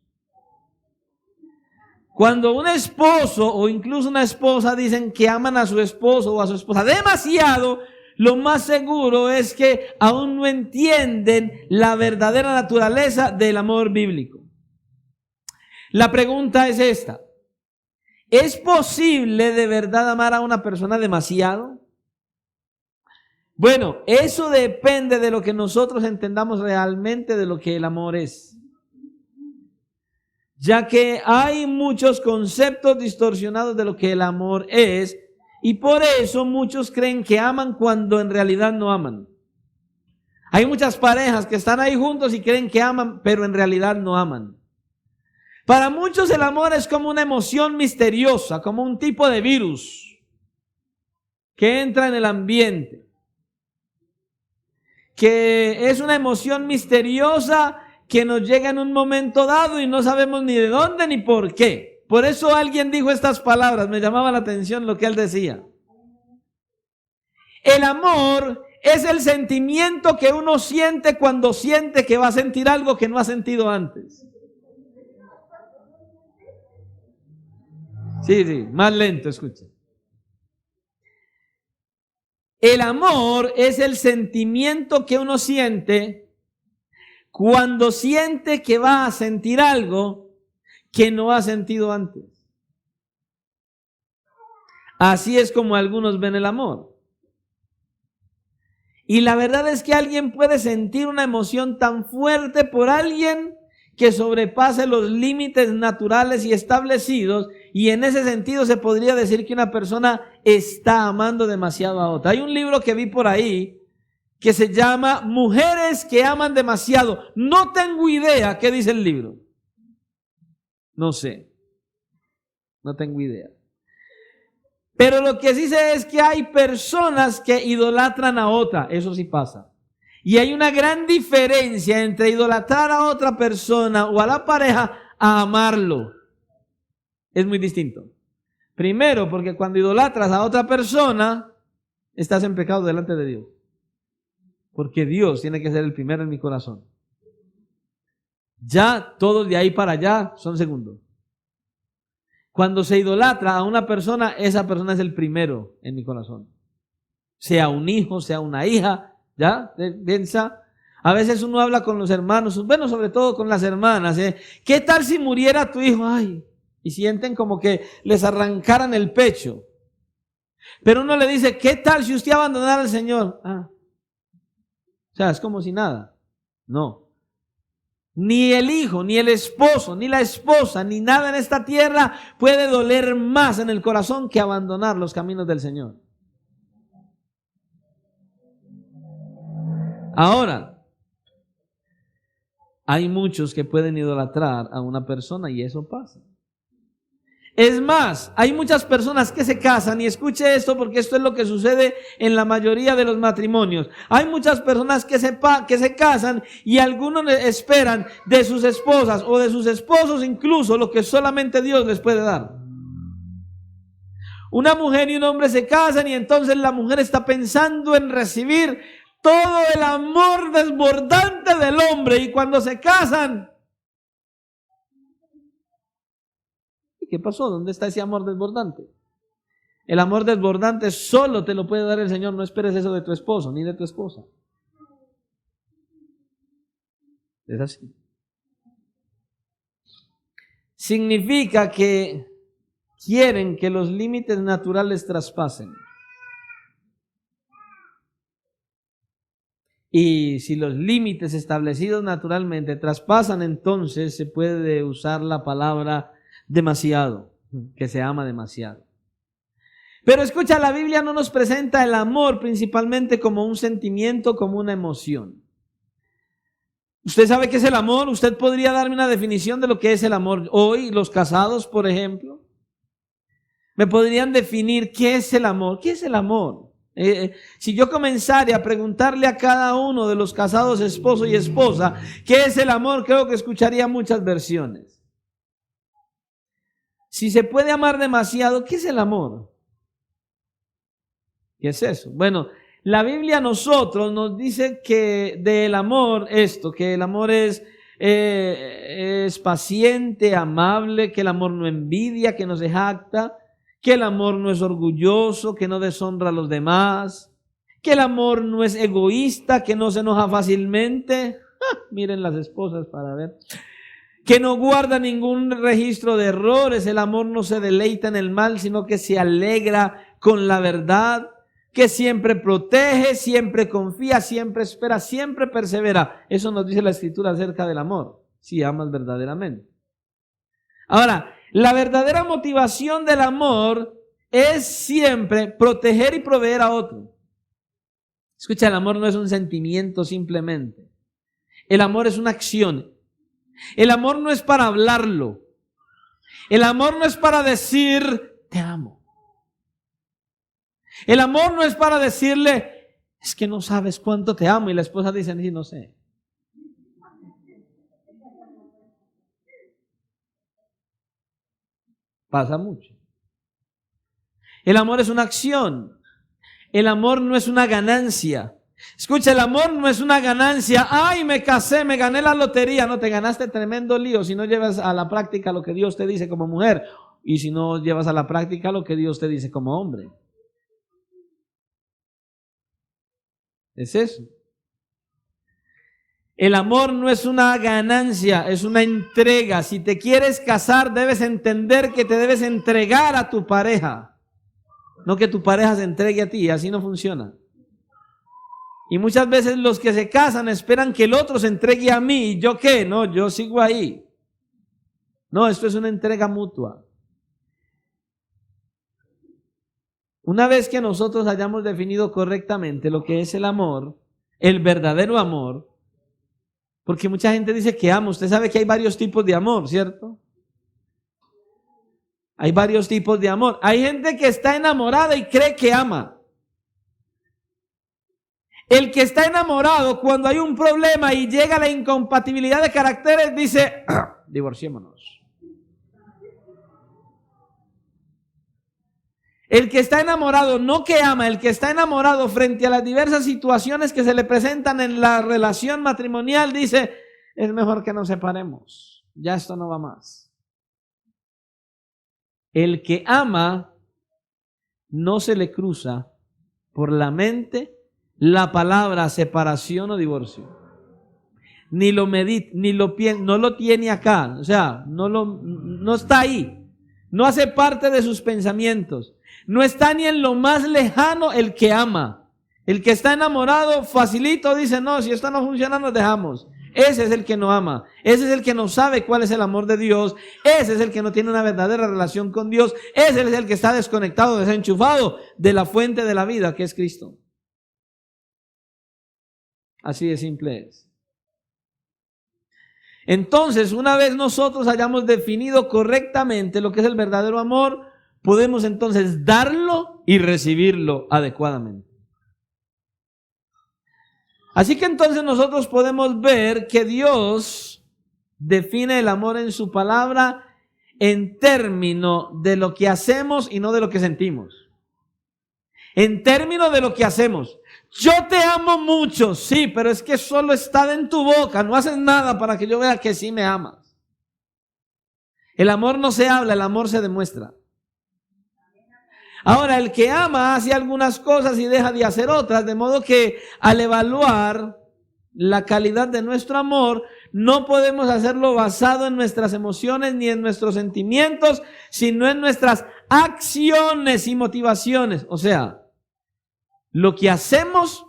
Cuando un esposo o incluso una esposa dicen que aman a su esposo o a su esposa demasiado, lo más seguro es que aún no entienden la verdadera naturaleza del amor bíblico. La pregunta es esta: ¿es posible de verdad amar a una persona demasiado? Bueno, eso depende de lo que nosotros entendamos realmente de lo que el amor es. Ya que hay muchos conceptos distorsionados de lo que el amor es, y por eso muchos creen que aman cuando en realidad no aman. Hay muchas parejas que están ahí juntos y creen que aman, pero en realidad no aman. Para muchos el amor es como una emoción misteriosa, como un tipo de virus que entra en el ambiente, que es una emoción misteriosa que nos llega en un momento dado y no sabemos ni de dónde ni por qué. Por eso alguien dijo estas palabras, me llamaba la atención lo que él decía. El amor es el sentimiento que uno siente cuando siente que va a sentir algo que no ha sentido antes. Sí, más lento, escucha. El amor es el sentimiento que uno siente cuando siente que va a sentir algo que no ha sentido antes. Así es como algunos ven el amor. Y la verdad es que alguien puede sentir una emoción tan fuerte por alguien que sobrepase los límites naturales y establecidos, y en ese sentido se podría decir que una persona está amando demasiado a otra. Hay un libro que vi por ahí que se llama Mujeres que aman demasiado. No tengo idea qué dice el libro. No sé. No tengo idea. Pero lo que sí sé es que hay personas que idolatran a otra. Eso sí pasa. Y hay una gran diferencia entre idolatrar a otra persona o a la pareja a amarlo. Es muy distinto. Primero, porque cuando idolatras a otra persona, estás en pecado delante de Dios. Porque Dios tiene que ser el primero en mi corazón. Ya todos de ahí para allá son segundos. Cuando se idolatra a una persona, esa persona es el primero en mi corazón. Sea un hijo, sea una hija, ¿ya? Piensa. A veces uno habla con los hermanos, bueno, sobre todo con las hermanas, ¿eh? ¿Qué tal si muriera tu hijo? Ay, y sienten como que les arrancaran el pecho. Pero uno le dice, ¿qué tal si usted abandonara al Señor? O sea, es como si nada. No. Ni el hijo, ni el esposo, ni la esposa, ni nada en esta tierra puede doler más en el corazón que abandonar los caminos del Señor. Ahora, hay muchos que pueden idolatrar a una persona y eso pasa. Es más, hay muchas personas que se casan, y escuche esto porque esto es lo que sucede en la mayoría de los matrimonios. Hay muchas personas que se casan y algunos esperan de sus esposas o de sus esposos incluso lo que solamente Dios les puede dar. Una mujer y un hombre se casan y entonces la mujer está pensando en recibir todo el amor desbordante del hombre, y cuando se casan, ¿qué pasó? ¿Dónde está ese amor desbordante? El amor desbordante solo te lo puede dar el Señor. No esperes eso de tu esposo ni de tu esposa. Es así. Significa que quieren que los límites naturales traspasen. Y si los límites establecidos naturalmente traspasan, entonces se puede usar la palabra demasiado, que se ama demasiado. Pero escucha, la Biblia no nos presenta el amor principalmente como un sentimiento, como una emoción. ¿Usted sabe qué es el amor? ¿Usted podría darme una definición de lo que es el amor hoy? Los casados, por ejemplo. ¿Me podrían definir qué es el amor? ¿Qué es el amor? Si yo comenzara a preguntarle a cada uno de los casados, esposo y esposa, ¿qué es el amor? Creo que escucharía muchas versiones. Si se puede amar demasiado, ¿qué es el amor? ¿Qué es eso? Bueno, la Biblia a nosotros nos dice que del amor que el amor es paciente, amable, que el amor no envidia, que no se jacta, que el amor no es orgulloso, que no deshonra a los demás, que el amor no es egoísta, que no se enoja fácilmente. Miren las esposas para ver. Que no guarda ningún registro de errores, el amor no se deleita en el mal, sino que se alegra con la verdad, que siempre protege, siempre confía, siempre espera, siempre persevera. Eso nos dice la Escritura acerca del amor, si amas verdaderamente. Ahora, la verdadera motivación del amor es siempre proteger y proveer a otro. Escucha, el amor no es un sentimiento simplemente. El amor es una acción. El amor no es para hablarlo. El amor no es para decir, te amo. El amor no es para decirle, es que no sabes cuánto te amo. Y la esposa dice, sí, no sé. Pasa mucho. El amor es una acción. El amor no es una ganancia. Escucha, el amor no es una ganancia. Ay, me casé, me gané la lotería. No, te ganaste tremendo lío si no llevas a la práctica lo que Dios te dice como mujer. Y si no llevas a la práctica lo que Dios te dice como hombre. Es eso. El amor no es una ganancia, es una entrega. Si te quieres casar, debes entender que te debes entregar a tu pareja. No que tu pareja se entregue a ti, así no funciona. Y muchas veces los que se casan esperan que el otro se entregue a mí. ¿Y yo qué? No, yo sigo ahí. No, esto es una entrega mutua. Una vez que nosotros hayamos definido correctamente lo que es el amor, el verdadero amor, porque mucha gente dice que ama. Usted sabe que hay varios tipos de amor, ¿cierto? Hay varios tipos de amor. Hay gente que está enamorada y cree que ama. El que está enamorado, cuando hay un problema y llega la incompatibilidad de caracteres, dice, divorciémonos. El que está enamorado, no que ama, el que está enamorado frente a las diversas situaciones que se le presentan en la relación matrimonial, dice, es mejor que nos separemos, ya esto no va más. El que ama, no se le cruza por la mente la palabra separación o divorcio. Ni lo medita, no lo tiene acá, o sea, no está ahí, no hace parte de sus pensamientos. No está ni en lo más lejano el que ama. El que está enamorado, facilito dice, no, si esto no funciona, nos dejamos. Ese es el que no ama. Ese es el que no sabe cuál es el amor de Dios. Ese es el que no tiene una verdadera relación con Dios. Ese es el que está desconectado, desenchufado de la fuente de la vida, que es Cristo. Así de simple es. Entonces, una vez nosotros hayamos definido correctamente lo que es el verdadero amor, podemos entonces darlo y recibirlo adecuadamente. Así que entonces nosotros podemos ver que Dios define el amor en su palabra en términos de lo que hacemos y no de lo que sentimos. En términos de lo que hacemos. Yo te amo mucho, sí, pero es que solo está en tu boca. No haces nada para que yo vea que sí me amas. El amor no se habla, el amor se demuestra. Ahora, el que ama hace algunas cosas y deja de hacer otras, de modo que al evaluar la calidad de nuestro amor, no podemos hacerlo basado en nuestras emociones ni en nuestros sentimientos, sino en nuestras acciones y motivaciones. O sea, lo que hacemos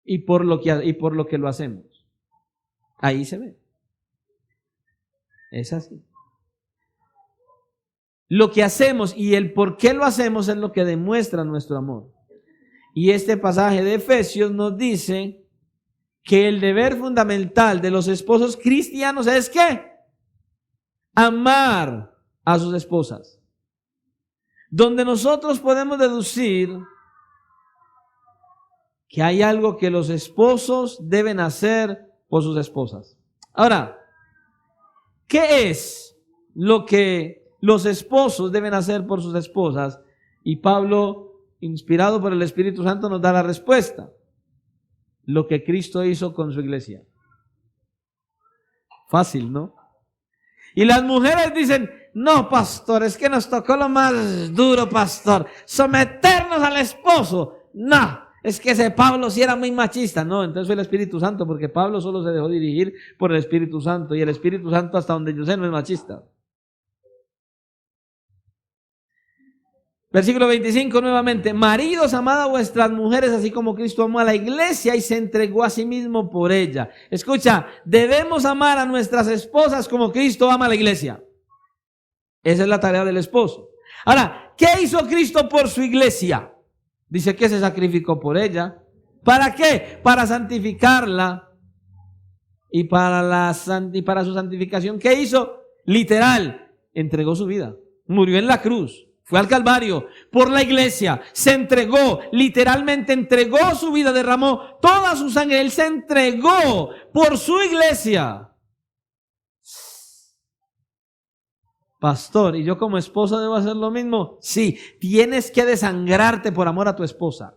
y por lo que lo hacemos. Ahí se ve. Es así. Lo que hacemos y el por qué lo hacemos es lo que demuestra nuestro amor. Y este pasaje de Efesios nos dice que el deber fundamental de los esposos cristianos es ¿qué? Amar a sus esposas. Donde nosotros podemos deducir que hay algo que los esposos deben hacer por sus esposas. Ahora, ¿qué es lo que los esposos deben hacer por sus esposas? Y Pablo, inspirado por el Espíritu Santo, nos da la respuesta. Lo que Cristo hizo con su iglesia. Fácil, ¿no? Y las mujeres dicen, no, pastor, es que nos tocó lo más duro, pastor. Someternos al esposo. No, es que ese Pablo sí era muy machista. No, entonces fue el Espíritu Santo, porque Pablo solo se dejó dirigir por el Espíritu Santo. Y el Espíritu Santo, hasta donde yo sé, no es machista. Versículo 25 nuevamente. Maridos, amad a vuestras mujeres, así como Cristo amó a la iglesia y se entregó a sí mismo por ella. Escucha, debemos amar a nuestras esposas como Cristo ama a la iglesia. Esa es la tarea del esposo. Ahora, ¿qué hizo Cristo por su iglesia? Dice que se sacrificó por ella. ¿Para qué? Para santificarla y para su santificación. ¿Qué hizo? Literal, entregó su vida. Murió en la cruz. Fue al Calvario por la iglesia, se entregó, literalmente entregó su vida, derramó toda su sangre, Él se entregó por su iglesia. Pastor, ¿y yo como esposa debo hacer lo mismo? Sí, tienes que desangrarte por amor a tu esposa.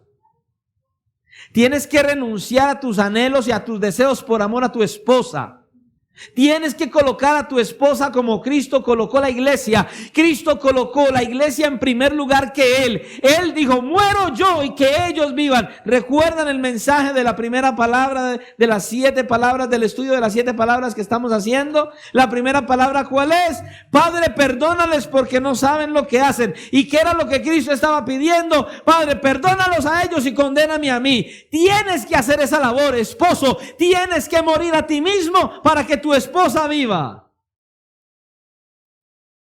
Tienes que renunciar a tus anhelos y a tus deseos por amor a tu esposa. Tienes que colocar a tu esposa como Cristo colocó la iglesia. Cristo colocó la iglesia en primer lugar que Él. Él dijo, muero yo y que ellos vivan. ¿Recuerdan el mensaje de la primera palabra de las 7 palabras del estudio de las 7 palabras que estamos haciendo? La primera palabra, ¿cuál es? Padre, perdónales porque no saben lo que hacen. ¿Y qué era lo que Cristo estaba pidiendo? Padre, perdónalos a ellos y condéname a mí. Tienes que hacer esa labor, esposo. Tienes que morir a ti mismo para que tu esposa viva.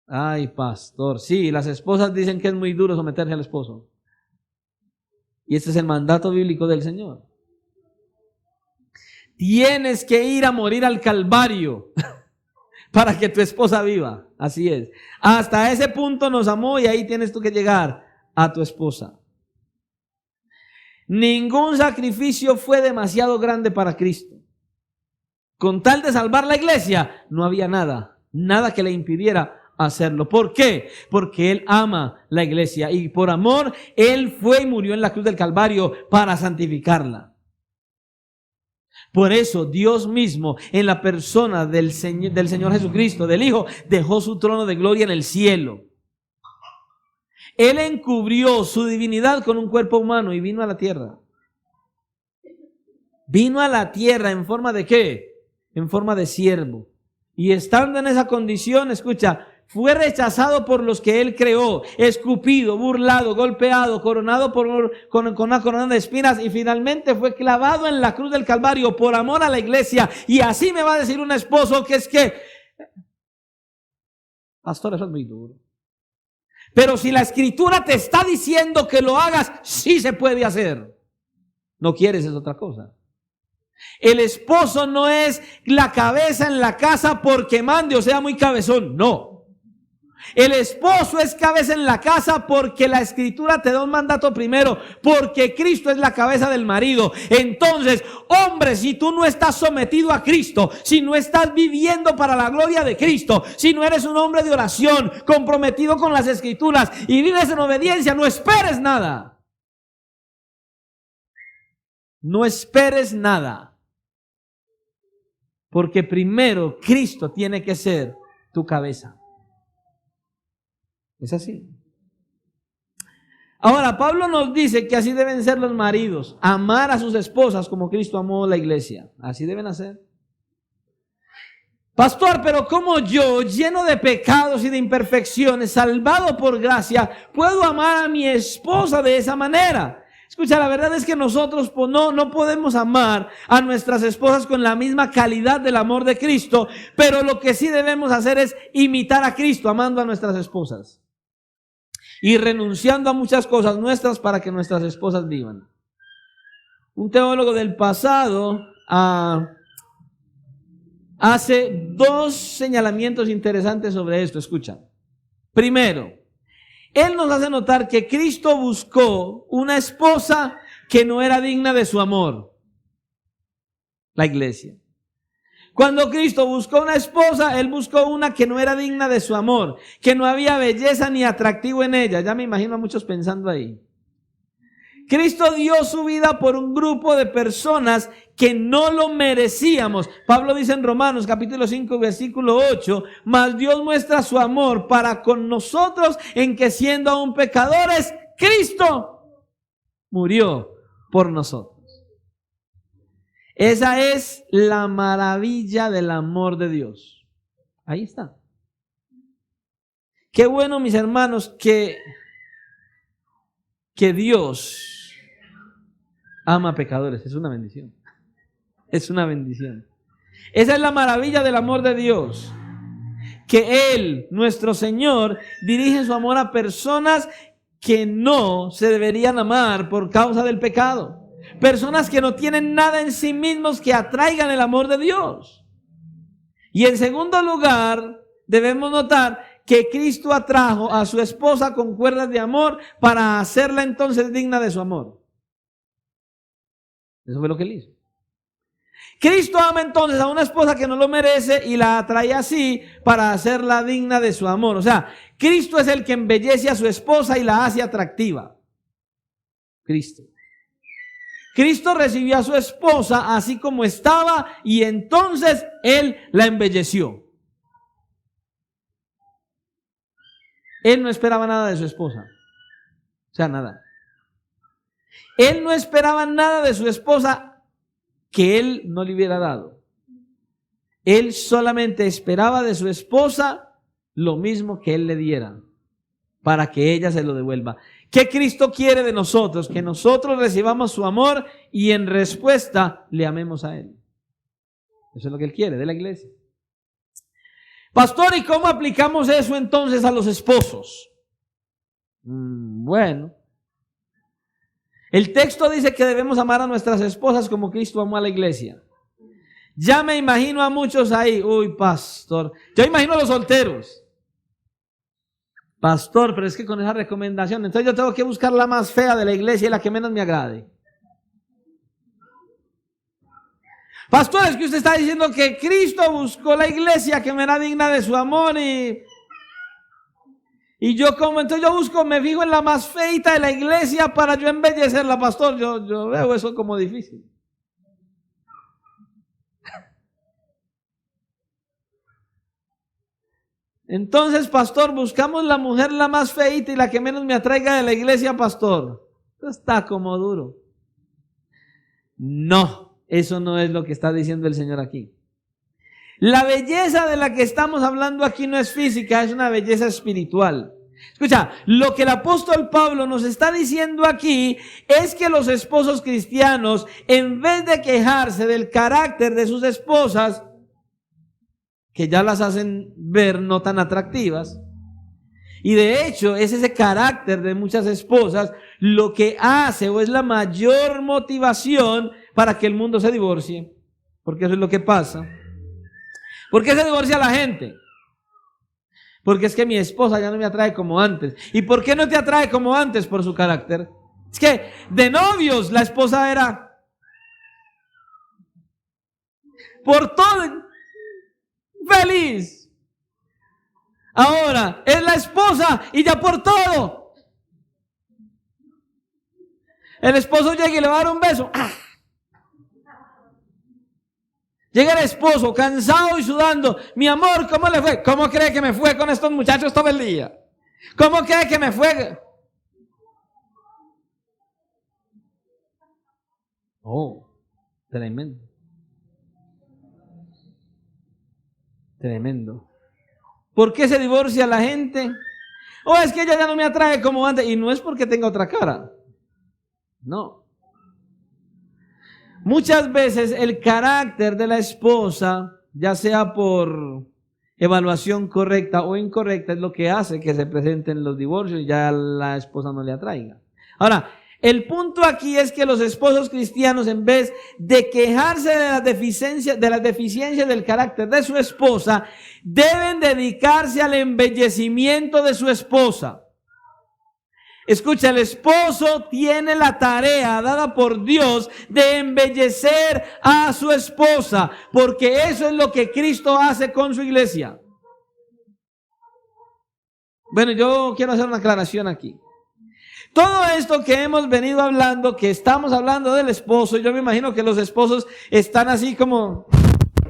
Ay, pastor, sí, las esposas dicen que es muy duro someterse al esposo. Y este es el mandato bíblico del Señor. Tienes que ir a morir al Calvario para que tu esposa viva. Así es. Hasta ese punto nos amó y ahí tienes tú que llegar a tu esposa. Ningún sacrificio fue demasiado grande para Cristo. Con tal de salvar la iglesia, no había nada que le impidiera hacerlo. ¿Por qué? Porque Él ama la iglesia y por amor Él fue y murió en la cruz del Calvario para santificarla. Por eso Dios mismo, en la persona del Señor Jesucristo, del Hijo, dejó su trono de gloria en el cielo. Él encubrió su divinidad con un cuerpo humano y vino a la tierra. Vino a la tierra en forma de ¿qué? En forma de siervo. Y estando en esa condición, escucha, fue rechazado por los que Él creó, escupido, burlado, golpeado, coronado con una corona de espinas y finalmente fue clavado en la cruz del Calvario por amor a la iglesia. Y así me va a decir un esposo que es que, pastor, eso es muy duro. Pero si la Escritura te está diciendo que lo hagas, sí se puede hacer. No quieres, es otra cosa. El esposo no es la cabeza en la casa porque mande o sea muy cabezón, no. El esposo es cabeza en la casa porque la Escritura te da un mandato primero, porque Cristo es la cabeza del marido. Entonces, hombre, si tú no estás sometido a Cristo, si no estás viviendo para la gloria de Cristo, si no eres un hombre de oración, comprometido con las Escrituras y vives en obediencia, no esperes nada. No esperes nada. Porque primero Cristo tiene que ser tu cabeza. Es así. Ahora, Pablo nos dice que así deben ser los maridos. Amar a sus esposas como Cristo amó la iglesia. Así deben hacer. Pastor, pero ¿cómo yo, lleno de pecados y de imperfecciones, salvado por gracia, puedo amar a mi esposa de esa manera? Escucha, la verdad es que nosotros no podemos amar a nuestras esposas con la misma calidad del amor de Cristo, pero lo que sí debemos hacer es imitar a Cristo amando a nuestras esposas y renunciando a muchas cosas nuestras para que nuestras esposas vivan. Un teólogo del pasado hace dos señalamientos interesantes sobre esto. Escucha. Primero, él nos hace notar que Cristo buscó una esposa que no era digna de su amor. La iglesia. Cuando Cristo buscó una esposa, Él buscó una que no era digna de su amor, que no había belleza ni atractivo en ella. Ya me imagino a muchos pensando ahí. Cristo dio su vida por un grupo de personas que no lo merecíamos. Pablo dice en Romanos capítulo 5 versículo 8, mas Dios muestra su amor para con nosotros en que siendo aún pecadores, Cristo murió por nosotros. Esa es la maravilla del amor de Dios. Ahí está. Qué bueno, mis hermanos, que Dios ama a pecadores. Es una bendición. Es una bendición. Esa es la maravilla del amor de Dios. Que Él, nuestro Señor, dirige su amor a personas que no se deberían amar por causa del pecado. Personas que no tienen nada en sí mismos que atraigan el amor de Dios. Y en segundo lugar, debemos notar que Cristo atrajo a su esposa con cuerdas de amor para hacerla entonces digna de su amor. Eso fue lo que él hizo. Cristo ama entonces a una esposa que no lo merece y la atrae así para hacerla digna de su amor. O sea, Cristo es el que embellece a su esposa y la hace atractiva. Cristo recibió a su esposa así como estaba y entonces Él la embelleció. Él no esperaba nada de su esposa. O sea, nada. Él no esperaba nada de su esposa que Él no le hubiera dado. Él solamente esperaba de su esposa lo mismo que Él le diera para que ella se lo devuelva. ¿Qué Cristo quiere de nosotros? Que nosotros recibamos su amor y en respuesta le amemos a Él. Eso es lo que Él quiere de la iglesia. Pastor, ¿y cómo aplicamos eso entonces a los esposos? Bueno, el texto dice que debemos amar a nuestras esposas como Cristo amó a la iglesia. Ya me imagino a muchos ahí. Uy, pastor. Yo imagino a los solteros. Pastor, pero es que con esa recomendación, entonces yo tengo que buscar la más fea de la iglesia y la que menos me agrade. Pastor, es que usted está diciendo que Cristo buscó la iglesia que me era digna de su amor y yo como, entonces yo me fijo en la más feita de la iglesia para yo embellecerla, pastor. Yo veo eso como difícil. Entonces, pastor, buscamos la mujer la más feita y la que menos me atraiga de la iglesia, pastor. Eso está como duro. No, eso no es lo que está diciendo el Señor aquí. La belleza de la que estamos hablando aquí no es física, es una belleza espiritual. Escucha, lo que el apóstol Pablo nos está diciendo aquí es que los esposos cristianos, en vez de quejarse del carácter de sus esposas, que ya las hacen ver no tan atractivas. Y de hecho es ese carácter de muchas esposas lo que hace o es la mayor motivación para que el mundo se divorcie. Porque eso es lo que pasa. ¿Por qué se divorcia la gente? Porque es que mi esposa ya no me atrae como antes. ¿Y por qué no te atrae como antes? Por su carácter. Es que de novios la esposa era por todo feliz. Ahora es la esposa y ya por todo. El esposo llega y le va a dar un beso. ¡Ah! Llega el esposo cansado y sudando. Mi amor, ¿cómo le fue? ¿Cómo cree que me fue con estos muchachos todo el día? ¿Cómo cree que me fue? Oh, tremendo. Tremendo. ¿Por qué se divorcia la gente? Oh, es que ella ya no me atrae como antes. Y no es porque tenga otra cara. No. Muchas veces el carácter de la esposa, ya sea por evaluación correcta o incorrecta, es lo que hace que se presenten los divorcios y ya la esposa no le atraiga. Ahora, el punto aquí es que los esposos cristianos, en vez de quejarse de las deficiencias del carácter de su esposa, deben dedicarse al embellecimiento de su esposa. Escucha, el esposo tiene la tarea dada por Dios de embellecer a su esposa, porque eso es lo que Cristo hace con su iglesia. Bueno, yo quiero hacer una aclaración aquí. Todo esto que hemos venido hablando, que estamos hablando del esposo, yo me imagino que los esposos están así como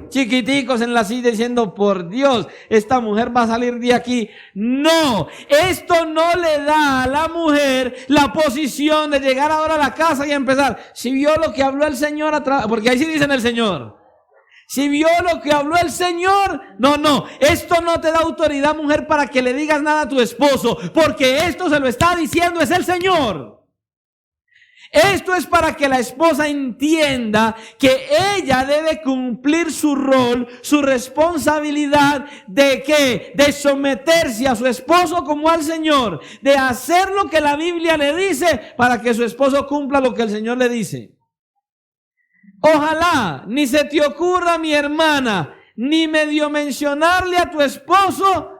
chiquiticos en la silla diciendo, por Dios, esta mujer va a salir de aquí. No, esto no le da a la mujer la posición de llegar ahora a la casa y empezar. Si vio lo que habló el Señor, porque ahí sí dicen el Señor. Si vio lo que habló el Señor, no, esto no te da autoridad, mujer, para que le digas nada a tu esposo, porque esto se lo está diciendo es el Señor. Esto es para que la esposa entienda que ella debe cumplir su rol, su responsabilidad de ¿qué? De someterse a su esposo como al Señor, de hacer lo que la Biblia le dice para que su esposo cumpla lo que el Señor le dice. Ojalá ni se te ocurra, mi hermana, ni medio mencionarle a tu esposo,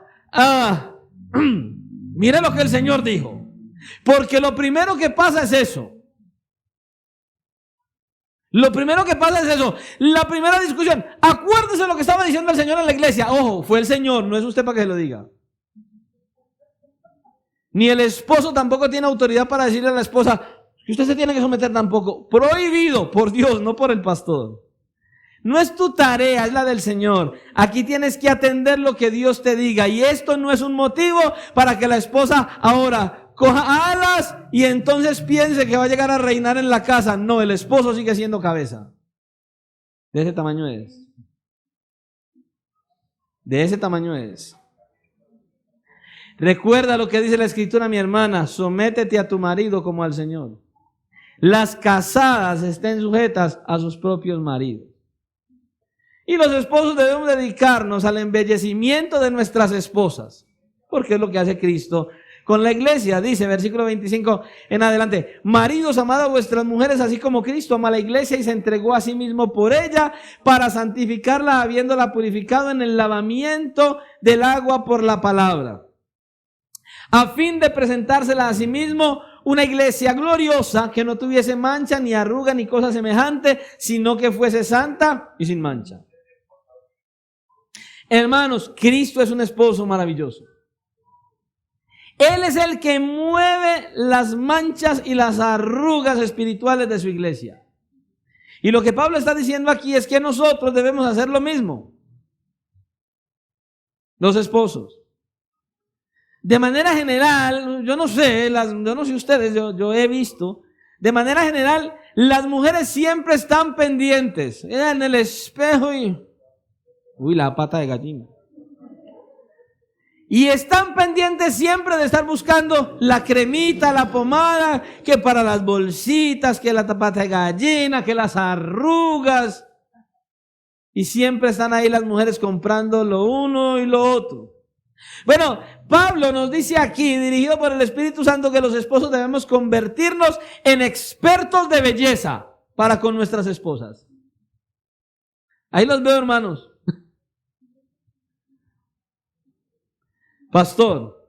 mire lo que el Señor dijo, porque lo primero que pasa es eso. Lo primero que pasa es eso. La primera discusión. Acuérdese lo que estaba diciendo el Señor en la iglesia. Ojo, fue el Señor, no es usted para que se lo diga. Ni el esposo tampoco tiene autoridad para decirle a la esposa que usted se tiene que someter tampoco. Prohibido por Dios, no por el pastor. No es tu tarea, es la del Señor. Aquí tienes que atender lo que Dios te diga. Y esto no es un motivo para que la esposa ahora coja alas y entonces piense que va a llegar a reinar en la casa. No, el esposo sigue siendo cabeza. De ese tamaño es. De ese tamaño es. Recuerda lo que dice la Escritura, mi hermana. Sométete a tu marido como al Señor. Las casadas estén sujetas a sus propios maridos. Y los esposos debemos dedicarnos al embellecimiento de nuestras esposas, porque es lo que hace Cristo con la iglesia. Dice, versículo 25 en adelante: maridos, amad a vuestras mujeres, así como Cristo ama a la iglesia y se entregó a sí mismo por ella, para santificarla, habiéndola purificado en el lavamiento del agua por la palabra, a fin de presentársela a sí mismo una iglesia gloriosa, que no tuviese mancha, ni arruga, ni cosa semejante, sino que fuese santa y sin mancha. Hermanos, Cristo es un esposo maravilloso. Él es el que mueve las manchas y las arrugas espirituales de su iglesia. Y lo que Pablo está diciendo aquí es que nosotros debemos hacer lo mismo. Los esposos. De manera general, yo no sé ustedes, yo he visto, de manera general, las mujeres siempre están pendientes en el espejo y la pata de gallina. Y están pendientes siempre de estar buscando la cremita, la pomada, que para las bolsitas, que la pata de gallina, que las arrugas. Y siempre están ahí las mujeres comprando lo uno y lo otro. Bueno, Pablo nos dice aquí, dirigido por el Espíritu Santo, que los esposos debemos convertirnos en expertos de belleza para con nuestras esposas. Ahí los veo, hermanos. Pastor,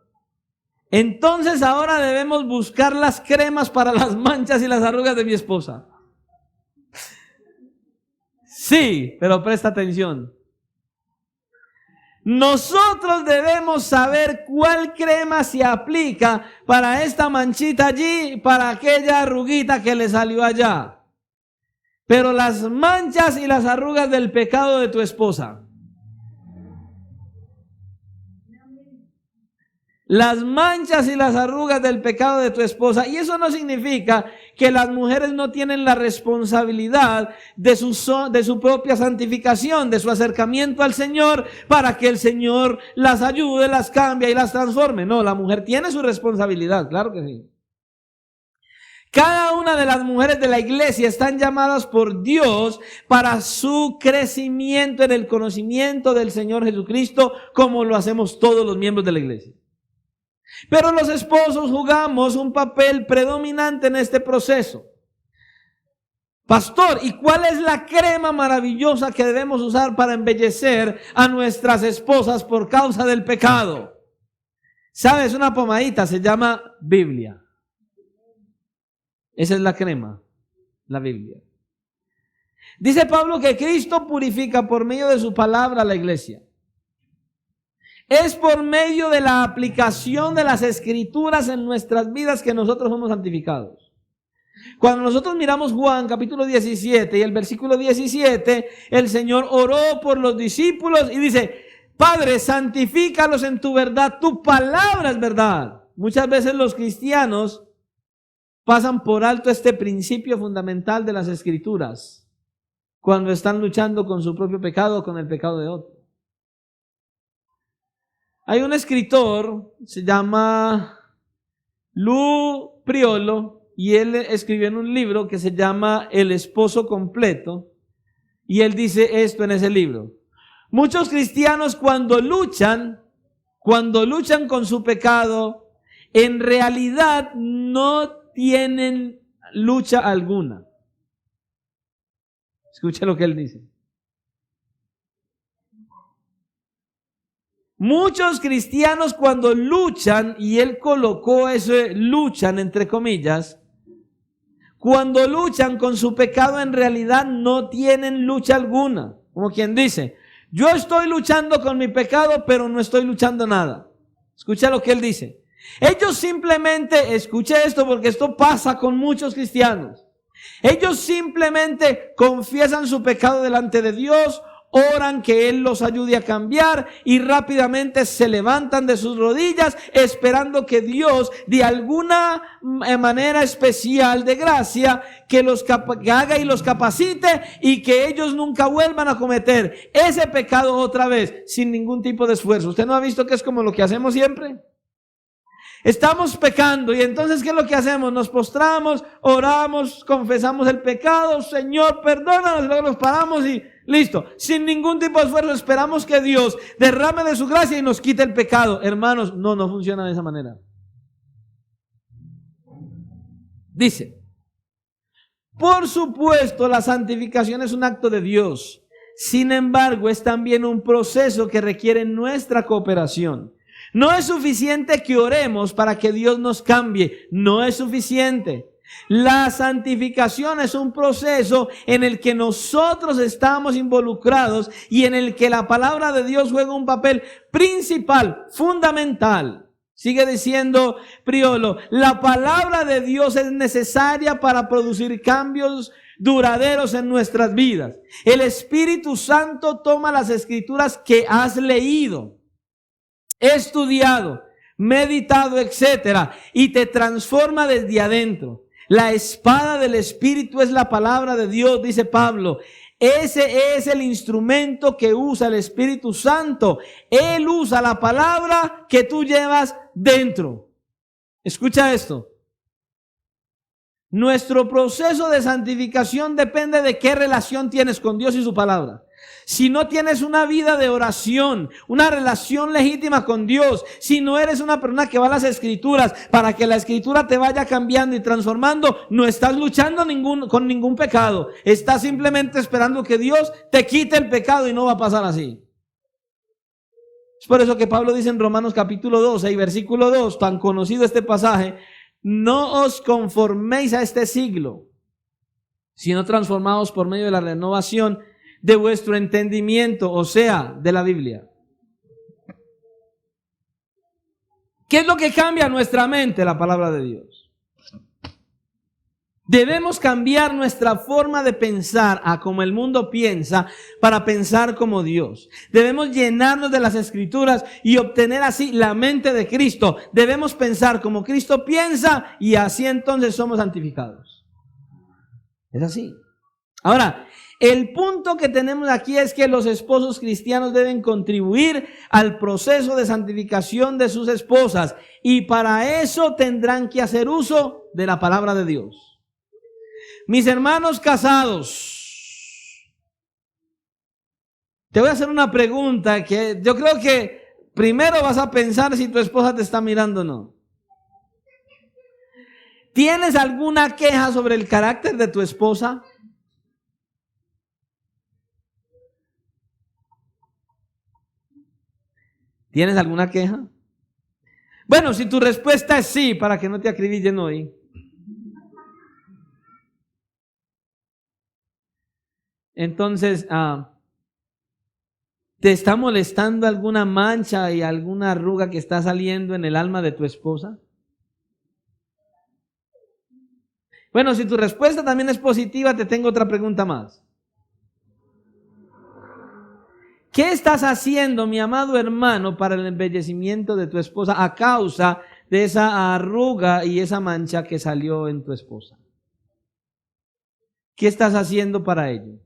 entonces ahora debemos buscar las cremas para las manchas y las arrugas de mi esposa. Sí, pero presta atención. Nosotros debemos saber cuál crema se aplica para esta manchita allí, para aquella arruguita que le salió allá. Pero las manchas y las arrugas del pecado de tu esposa. Las manchas y las arrugas del pecado de tu esposa. Y eso no significa que las mujeres no tienen la responsabilidad de su propia santificación, de su acercamiento al Señor, para que el Señor las ayude, las cambie y las transforme. No, la mujer tiene su responsabilidad, claro que sí. Cada una de las mujeres de la iglesia están llamadas por Dios para su crecimiento en el conocimiento del Señor Jesucristo, como lo hacemos todos los miembros de la iglesia. Pero los esposos jugamos un papel predominante en este proceso. Pastor, ¿y cuál es la crema maravillosa que debemos usar para embellecer a nuestras esposas por causa del pecado? ¿Sabes? Una pomadita se llama Biblia. Esa es la crema, la Biblia. Dice Pablo que Cristo purifica por medio de su palabra a la iglesia. Es por medio de la aplicación de las escrituras en nuestras vidas que nosotros somos santificados. Cuando nosotros miramos Juan capítulo 17 y el versículo 17, el Señor oró por los discípulos y dice: Padre, santifícalos en tu verdad, tu palabra es verdad. Muchas veces los cristianos pasan por alto este principio fundamental de las escrituras cuando están luchando con su propio pecado o con el pecado de otro. Hay un escritor, se llama Lou Priolo, y él escribió en un libro que se llama El Esposo Completo, y él dice esto en ese libro: muchos cristianos cuando luchan con su pecado, en realidad no tienen lucha alguna. Escucha lo que él dice. Muchos cristianos cuando luchan, y él colocó eso, luchan entre comillas, cuando luchan con su pecado en realidad no tienen lucha alguna. Como quien dice: yo estoy luchando con mi pecado, pero no estoy luchando nada. Escucha lo que él dice. Ellos simplemente, escuche esto porque esto pasa con muchos cristianos. Ellos simplemente confiesan su pecado delante de Dios, oran que Él los ayude a cambiar y rápidamente se levantan de sus rodillas esperando que Dios de alguna manera especial de gracia que haga y los capacite y que ellos nunca vuelvan a cometer ese pecado otra vez sin ningún tipo de esfuerzo. ¿Usted no ha visto que es como lo que hacemos siempre? Estamos pecando y entonces ¿qué es lo que hacemos? Nos postramos, oramos, confesamos el pecado: Señor, perdónanos, luego nos paramos y listo. Sin ningún tipo de esfuerzo esperamos que Dios derrame de su gracia y nos quite el pecado. Hermanos, no funciona de esa manera. Dice: por supuesto, la santificación es un acto de Dios. Sin embargo, es también un proceso que requiere nuestra cooperación. No es suficiente que oremos para que Dios nos cambie. No es suficiente. La santificación es un proceso en el que nosotros estamos involucrados y en el que la palabra de Dios juega un papel principal, fundamental. Sigue diciendo Priolo: la palabra de Dios es necesaria para producir cambios duraderos en nuestras vidas. El Espíritu Santo toma las escrituras que has leído, estudiado, meditado, etcétera, y te transforma desde adentro. La espada del Espíritu es la palabra de Dios, dice Pablo. Ese es el instrumento que usa el Espíritu Santo. Él usa la palabra que tú llevas dentro. Escucha esto. Nuestro proceso de santificación depende de qué relación tienes con Dios y su palabra. Si no tienes una vida de oración, una relación legítima con Dios, si no eres una persona que va a las escrituras para que la escritura te vaya cambiando y transformando, no estás luchando con ningún pecado. Estás simplemente esperando que Dios te quite el pecado y no va a pasar así. Es por eso que Pablo dice en Romanos capítulo 12 y versículo 2, tan conocido este pasaje: no os conforméis a este siglo, sino transformaos por medio de la renovación de vuestro entendimiento, o sea, de la Biblia. ¿Qué es lo que cambia nuestra mente? La palabra de Dios. Debemos cambiar nuestra forma de pensar a como el mundo piensa para pensar como Dios. Debemos llenarnos de las Escrituras y obtener así la mente de Cristo. Debemos pensar como Cristo piensa y así entonces somos santificados. Es así. Ahora, el punto que tenemos aquí es que los esposos cristianos deben contribuir al proceso de santificación de sus esposas y para eso tendrán que hacer uso de la palabra de Dios. Mis hermanos casados, te voy a hacer una pregunta que yo creo que primero vas a pensar si tu esposa te está mirando o no. ¿Tienes alguna queja sobre el carácter de tu esposa? ¿Tienes alguna queja? Bueno, si tu respuesta es sí, para que no te acribillen hoy. Entonces, ¿te está molestando alguna mancha y alguna arruga que está saliendo en el alma de tu esposa? Bueno, si tu respuesta también es positiva, te tengo otra pregunta más. ¿Qué estás haciendo, mi amado hermano, para el embellecimiento de tu esposa a causa de esa arruga y esa mancha que salió en tu esposa? ¿Qué estás haciendo para ello?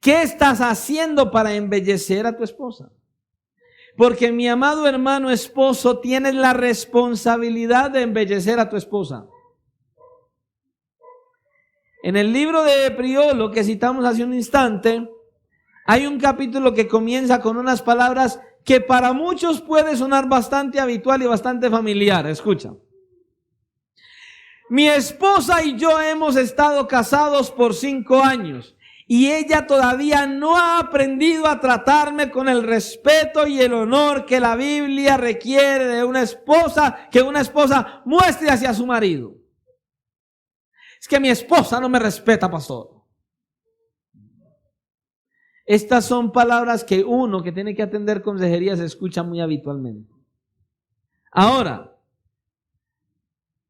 ¿Qué estás haciendo para embellecer a tu esposa? Porque mi amado hermano esposo, tienes la responsabilidad de embellecer a tu esposa. En el libro de Priolo que citamos hace un instante, hay un capítulo que comienza con unas palabras que para muchos puede sonar bastante habitual y bastante familiar. Escucha. Mi esposa y yo hemos estado casados por 5 años. Y ella todavía no ha aprendido a tratarme con el respeto y el honor que la Biblia requiere de una esposa, que una esposa muestre hacia su marido. Es que mi esposa no me respeta, pastor. Estas son palabras que uno que tiene que atender consejería se escucha muy habitualmente. Ahora,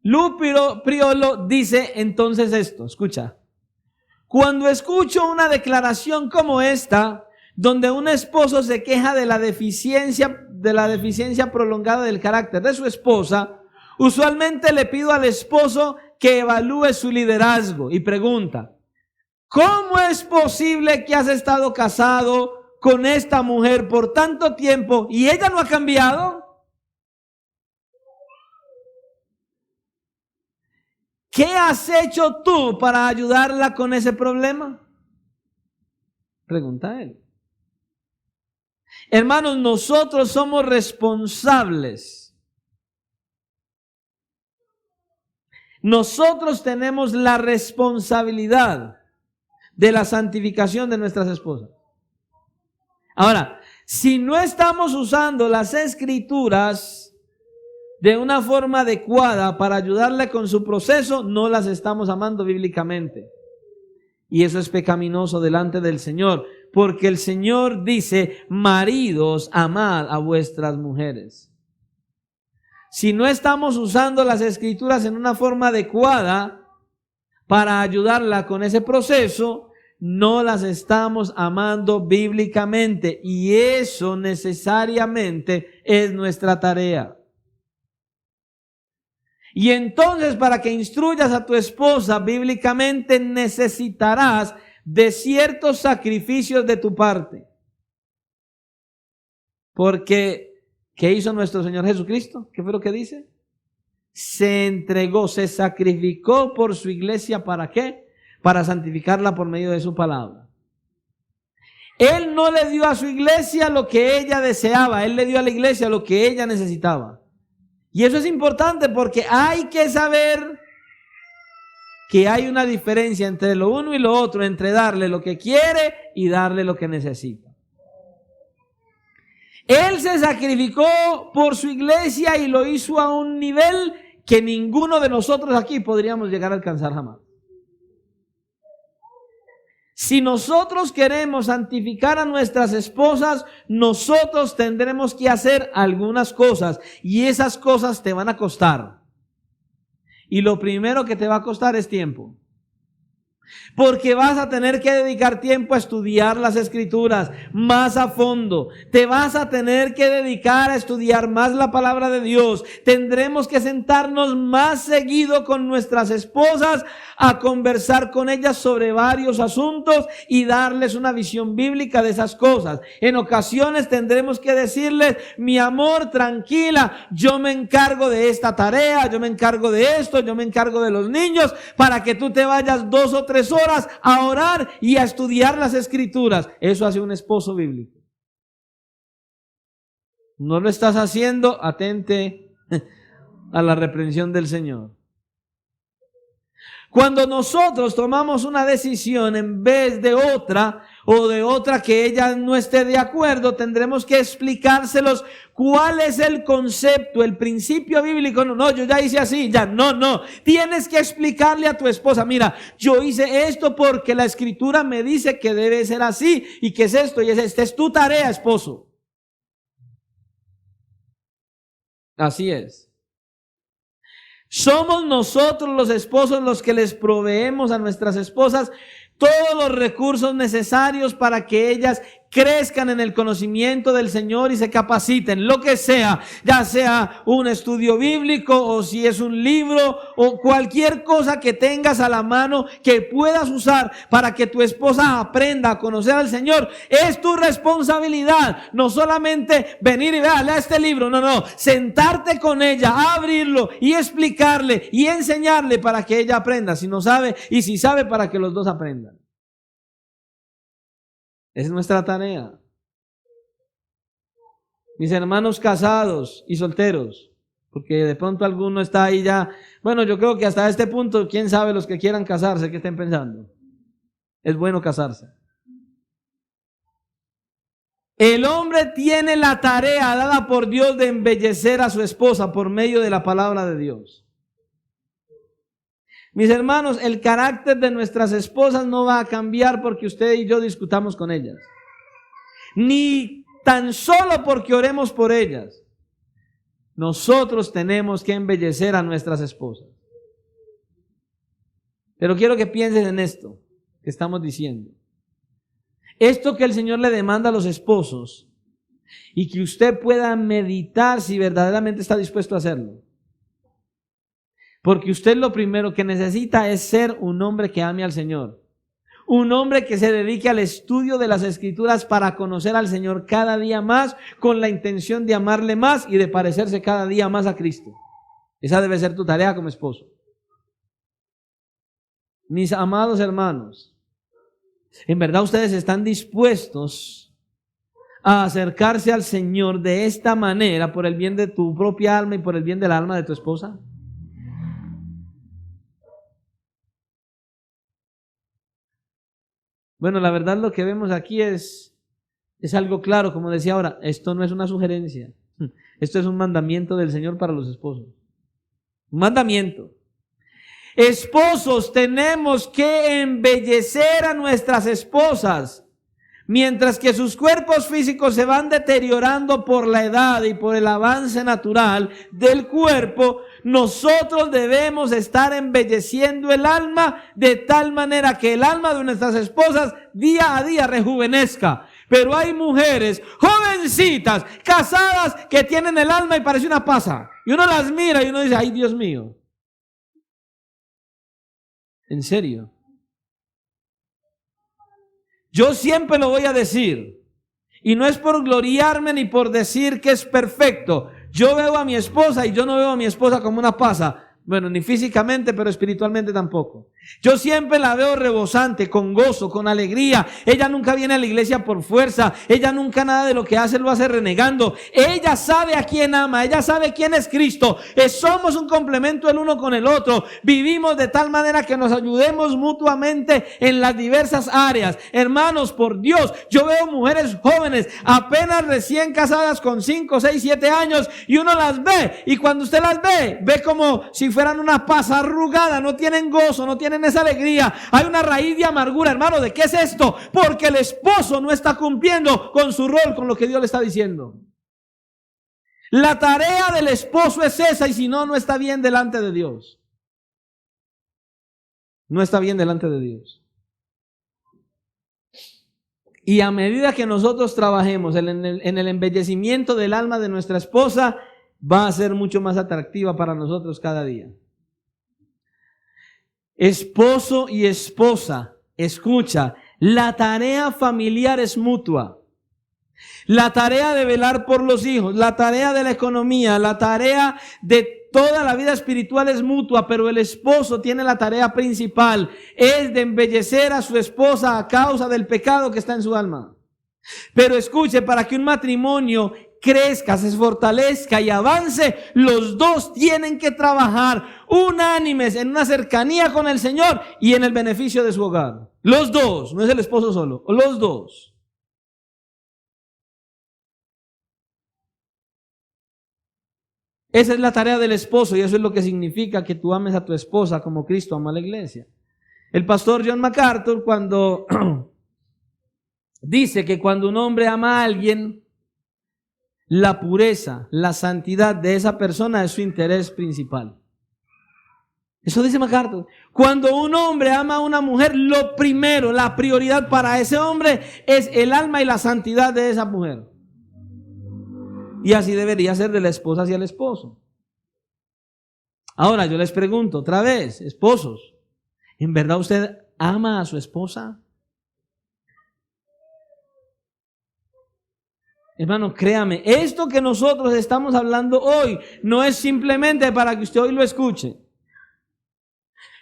Priolo dice entonces esto, escucha. Cuando escucho una declaración como esta, donde un esposo se queja de la deficiencia prolongada del carácter de su esposa, usualmente le pido al esposo que evalúe su liderazgo y pregunta, ¿cómo es posible que has estado casado con esta mujer por tanto tiempo y ella no ha cambiado? ¿Qué has hecho tú para ayudarla con ese problema? Pregunta él. Hermanos, nosotros somos responsables. Nosotros tenemos la responsabilidad de la santificación de nuestras esposas. Ahora, si no estamos usando las Escrituras de una forma adecuada para ayudarle con su proceso, no las estamos amando bíblicamente. Y eso es pecaminoso delante del Señor, porque el Señor dice, maridos, amad a vuestras mujeres. Si no estamos usando las Escrituras en una forma adecuada para ayudarla con ese proceso, no las estamos amando bíblicamente. Y eso necesariamente es nuestra tarea. Y entonces, para que instruyas a tu esposa bíblicamente, necesitarás de ciertos sacrificios de tu parte. Porque, ¿qué hizo nuestro Señor Jesucristo? ¿Qué fue lo que dice? Se entregó, se sacrificó por su iglesia. ¿Para qué? Para santificarla por medio de su palabra. Él no le dio a su iglesia lo que ella deseaba, Él le dio a la iglesia lo que ella necesitaba. Y eso es importante porque hay que saber que hay una diferencia entre lo uno y lo otro, entre darle lo que quiere y darle lo que necesita. Él se sacrificó por su iglesia y lo hizo a un nivel que ninguno de nosotros aquí podríamos llegar a alcanzar jamás. Si nosotros queremos santificar a nuestras esposas, nosotros tendremos que hacer algunas cosas y esas cosas te van a costar. Y lo primero que te va a costar es tiempo. Porque vas a tener que dedicar tiempo a estudiar las Escrituras más a fondo. Te vas a tener que dedicar a estudiar más la palabra de Dios. Tendremos que sentarnos más seguido con nuestras esposas a conversar con ellas sobre varios asuntos y darles una visión bíblica de esas cosas. En ocasiones tendremos que decirles: mi amor, tranquila, yo me encargo de esta tarea, yo me encargo de esto, yo me encargo de los niños, para que tú te vayas 2 o 3 horas a orar y a estudiar las Escrituras. Eso hace un esposo bíblico. No lo estás haciendo, atente a la reprensión del Señor. Cuando nosotros tomamos una decisión en vez de otra, o de otra que ella no esté de acuerdo, tendremos que explicárselos cuál es el concepto, el principio bíblico. No, yo ya hice así, ya, no. Tienes que explicarle a tu esposa: mira, yo hice esto porque la Escritura me dice que debe ser así, y que es esto, y esta es tu tarea, esposo. Así es. Somos nosotros los esposos los que les proveemos a nuestras esposas todos los recursos necesarios para que ellas crezcan en el conocimiento del Señor y se capaciten, lo que sea, ya sea un estudio bíblico, o si es un libro, o cualquier cosa que tengas a la mano que puedas usar para que tu esposa aprenda a conocer al Señor. Es tu responsabilidad, no solamente venir y lea este libro, no, sentarte con ella, abrirlo y explicarle y enseñarle para que ella aprenda, si no sabe, y si sabe, para que los dos aprendan. Es nuestra tarea. Mis hermanos casados y solteros, porque de pronto alguno está ahí ya. Bueno, yo creo que hasta este punto, quién sabe los que quieran casarse, ¿qué estén pensando? Es bueno casarse. El hombre tiene la tarea dada por Dios de embellecer a su esposa por medio de la palabra de Dios. Mis hermanos, el carácter de nuestras esposas no va a cambiar porque usted y yo discutamos con ellas, ni tan solo porque oremos por ellas. Nosotros tenemos que embellecer a nuestras esposas. Pero quiero que piensen en esto que estamos diciendo. Esto que el Señor le demanda a los esposos, y que usted pueda meditar si verdaderamente está dispuesto a hacerlo. Porque usted lo primero que necesita es ser un hombre que ame al Señor. Un hombre que se dedique al estudio de las Escrituras para conocer al Señor cada día más, con la intención de amarle más y de parecerse cada día más a Cristo. Esa debe ser tu tarea como esposo. Mis amados hermanos, ¿en verdad ustedes están dispuestos a acercarse al Señor de esta manera por el bien de tu propia alma y por el bien del alma de tu esposa? Bueno, la verdad lo que vemos aquí es algo claro, como decía ahora. Esto no es una sugerencia. Esto es un mandamiento del Señor para los esposos. Un mandamiento. Esposos, tenemos que embellecer a nuestras esposas. Mientras que sus cuerpos físicos se van deteriorando por la edad y por el avance natural del cuerpo, nosotros debemos estar embelleciendo el alma de tal manera que el alma de nuestras esposas día a día rejuvenezca. Pero hay mujeres jovencitas, casadas, que tienen el alma y parece una pasa. Y uno las mira y uno dice: ay, Dios mío. ¿En serio? Yo siempre lo voy a decir, y no es por gloriarme ni por decir que es perfecto. Yo veo a mi esposa y yo no veo a mi esposa como una pasa. Bueno, ni físicamente, pero espiritualmente tampoco. Yo siempre la veo rebosante, con gozo, con alegría. Ella nunca viene a la iglesia por fuerza. Ella nunca nada de lo que hace lo hace renegando. Ella sabe a quién ama. Ella sabe quién es Cristo. Somos un complemento el uno con el otro. Vivimos de tal manera que nos ayudemos mutuamente en las diversas áreas. Hermanos, por Dios, yo veo mujeres jóvenes, apenas recién casadas con 5, 6, 7 años, y uno las ve. Y cuando usted las ve, ve como si fueran una pasa arrugada, no tienen gozo, no tienen esa alegría. Hay una raíz de amargura, hermano. ¿De qué es esto? Porque el esposo no está cumpliendo con su rol, con lo que Dios le está diciendo. La tarea del esposo es esa, y si no, no está bien delante de Dios. no está bien delante de Dios. Y a medida que nosotros trabajemos en el embellecimiento del alma de nuestra esposa, va a ser mucho más atractiva para nosotros cada día. Esposo y esposa, escucha, la tarea familiar es mutua. La tarea de velar por los hijos, la tarea de la economía, la tarea de toda la vida espiritual es mutua, pero el esposo tiene la tarea principal, es de embellecer a su esposa a causa del pecado que está en su alma. Pero escuche, para que un matrimonio crezca, se fortalezca y avance, los dos tienen que trabajar unánimes en una cercanía con el Señor y en el beneficio de su hogar. Los dos, no es el esposo solo, los dos. Esa es la tarea del esposo y eso es lo que significa que tú ames a tu esposa como Cristo ama a la iglesia. El pastor John MacArthur cuando dice que cuando un hombre ama a alguien, la pureza, la santidad de esa persona es su interés principal. Eso dice MacArthur. Cuando un hombre ama a una mujer, lo primero, la prioridad para ese hombre es el alma y la santidad de esa mujer. Y así debería ser de la esposa hacia el esposo. Ahora yo les pregunto otra vez, esposos, ¿en verdad usted ama a su esposa? Hermano, créame, esto que nosotros estamos hablando hoy no es simplemente para que usted hoy lo escuche.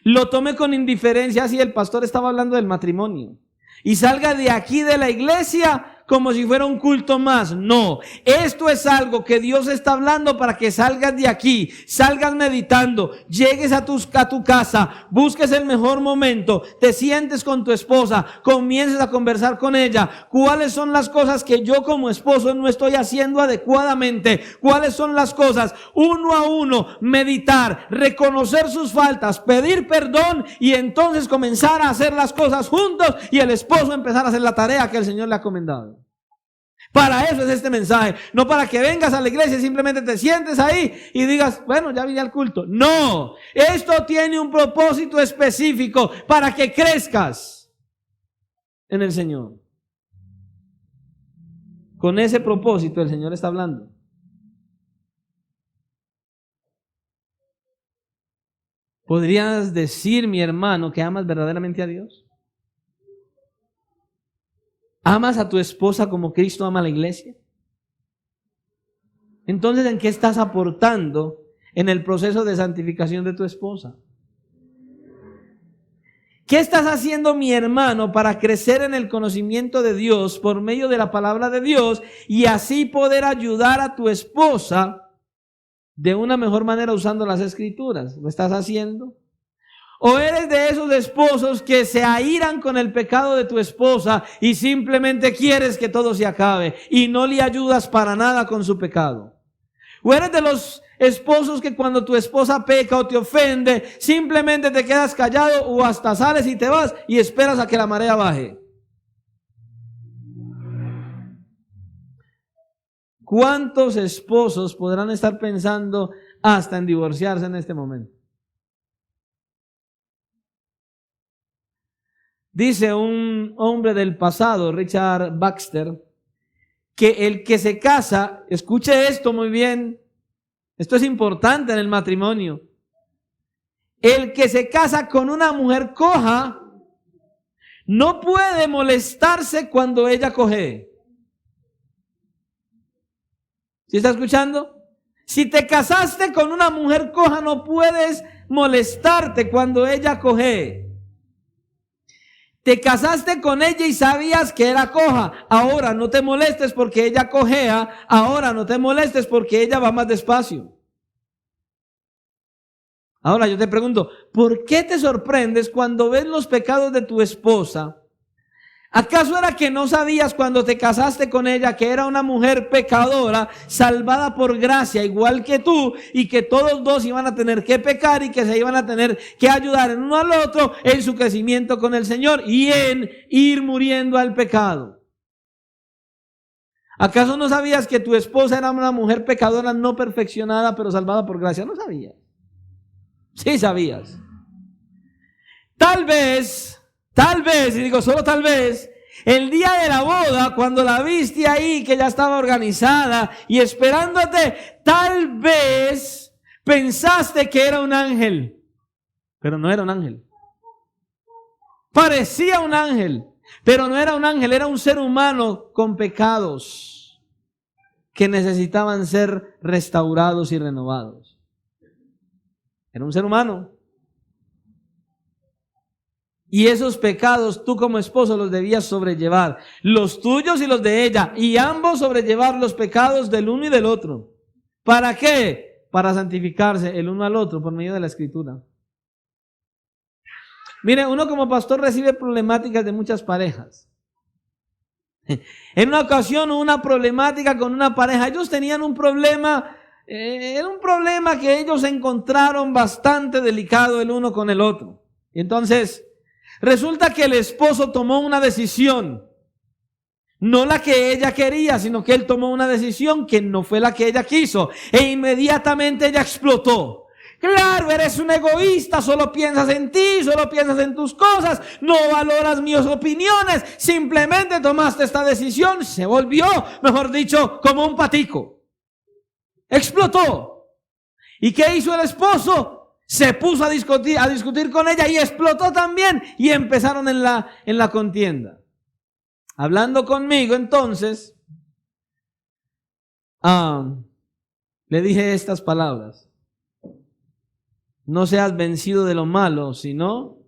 Lo tome con indiferencia si el pastor estaba hablando del matrimonio. Y salga de aquí de la iglesia como si fuera un culto más. No, esto es algo que Dios está hablando para que salgas de aquí, salgas meditando, llegues a tu casa, busques el mejor momento, te sientes con tu esposa, comiences a conversar con ella. ¿Cuáles son las cosas que yo como esposo no estoy haciendo adecuadamente? ¿Cuáles son las cosas? Uno a uno, meditar, reconocer sus faltas, pedir perdón y entonces comenzar a hacer las cosas juntos y el esposo empezar a hacer la tarea que el Señor le ha encomendado. Para eso es este mensaje, no para que vengas a la iglesia y simplemente te sientes ahí y digas, bueno, ya vine al culto. No, esto tiene un propósito específico para que crezcas en el Señor. Con ese propósito el Señor está hablando. ¿Podrías decir, mi hermano, que amas verdaderamente a Dios? ¿Amas a tu esposa como Cristo ama a la iglesia? Entonces, ¿en qué estás aportando en el proceso de santificación de tu esposa? ¿Qué estás haciendo, mi hermano, para crecer en el conocimiento de Dios por medio de la palabra de Dios y así poder ayudar a tu esposa de una mejor manera usando las escrituras? ¿Lo estás haciendo? ¿O eres de esos esposos que se airan con el pecado de tu esposa y simplemente quieres que todo se acabe y no le ayudas para nada con su pecado? ¿O eres de los esposos que cuando tu esposa peca o te ofende, simplemente te quedas callado o hasta sales y te vas y esperas a que la marea baje? ¿Cuántos esposos podrán estar pensando hasta en divorciarse en este momento? Dice un hombre del pasado, Richard Baxter, que el que se casa, escuche esto muy bien, esto es importante en el matrimonio, el que se casa con una mujer coja no puede molestarse cuando ella coge. ¿Sí está escuchando? Si te casaste con una mujer coja no puedes molestarte cuando ella coge. Te casaste con ella y sabías que era coja. Ahora no te molestes porque ella cojea. Ahora no te molestes porque ella va más despacio. Ahora yo te pregunto, ¿por qué te sorprendes cuando ves los pecados de tu esposa? ¿Acaso era que no sabías cuando te casaste con ella que era una mujer pecadora, salvada por gracia, igual que tú, y que todos dos iban a tener que pecar y que se iban a tener que ayudar en uno al otro en su crecimiento con el Señor y en ir muriendo al pecado? ¿Acaso no sabías que tu esposa era una mujer pecadora no perfeccionada, pero salvada por gracia? ¿No sabías? Sí sabías. tal vez, y digo solo tal vez, el día de la boda, cuando la viste ahí, que ya estaba organizada y esperándote, tal vez pensaste que era un ángel, pero no era un ángel. Parecía un ángel, pero no era un ángel, era un ser humano con pecados que necesitaban ser restaurados y renovados. Era un ser humano. Y esos pecados tú como esposo los debías sobrellevar, los tuyos y los de ella, y ambos sobrellevar los pecados del uno y del otro. ¿Para qué? Para santificarse el uno al otro por medio de la Escritura. Mire, uno como pastor recibe problemáticas de muchas parejas. En una ocasión hubo una problemática con una pareja. Ellos tenían un problema, era un problema que ellos encontraron bastante delicado el uno con el otro. Y entonces, resulta que el esposo tomó una decisión, no la que ella quería, sino que él tomó una decisión que no fue la que ella quiso. E inmediatamente ella explotó. Claro, eres un egoísta, solo piensas en ti, solo piensas en tus cosas, no valoras mis opiniones, simplemente tomaste esta decisión, se volvió, mejor dicho, como un patico. Explotó. ¿Y qué hizo el esposo? Se puso a discutir con ella y explotó también y empezaron en la contienda. Hablando conmigo entonces, le dije estas palabras. No seas vencido de lo malo, sino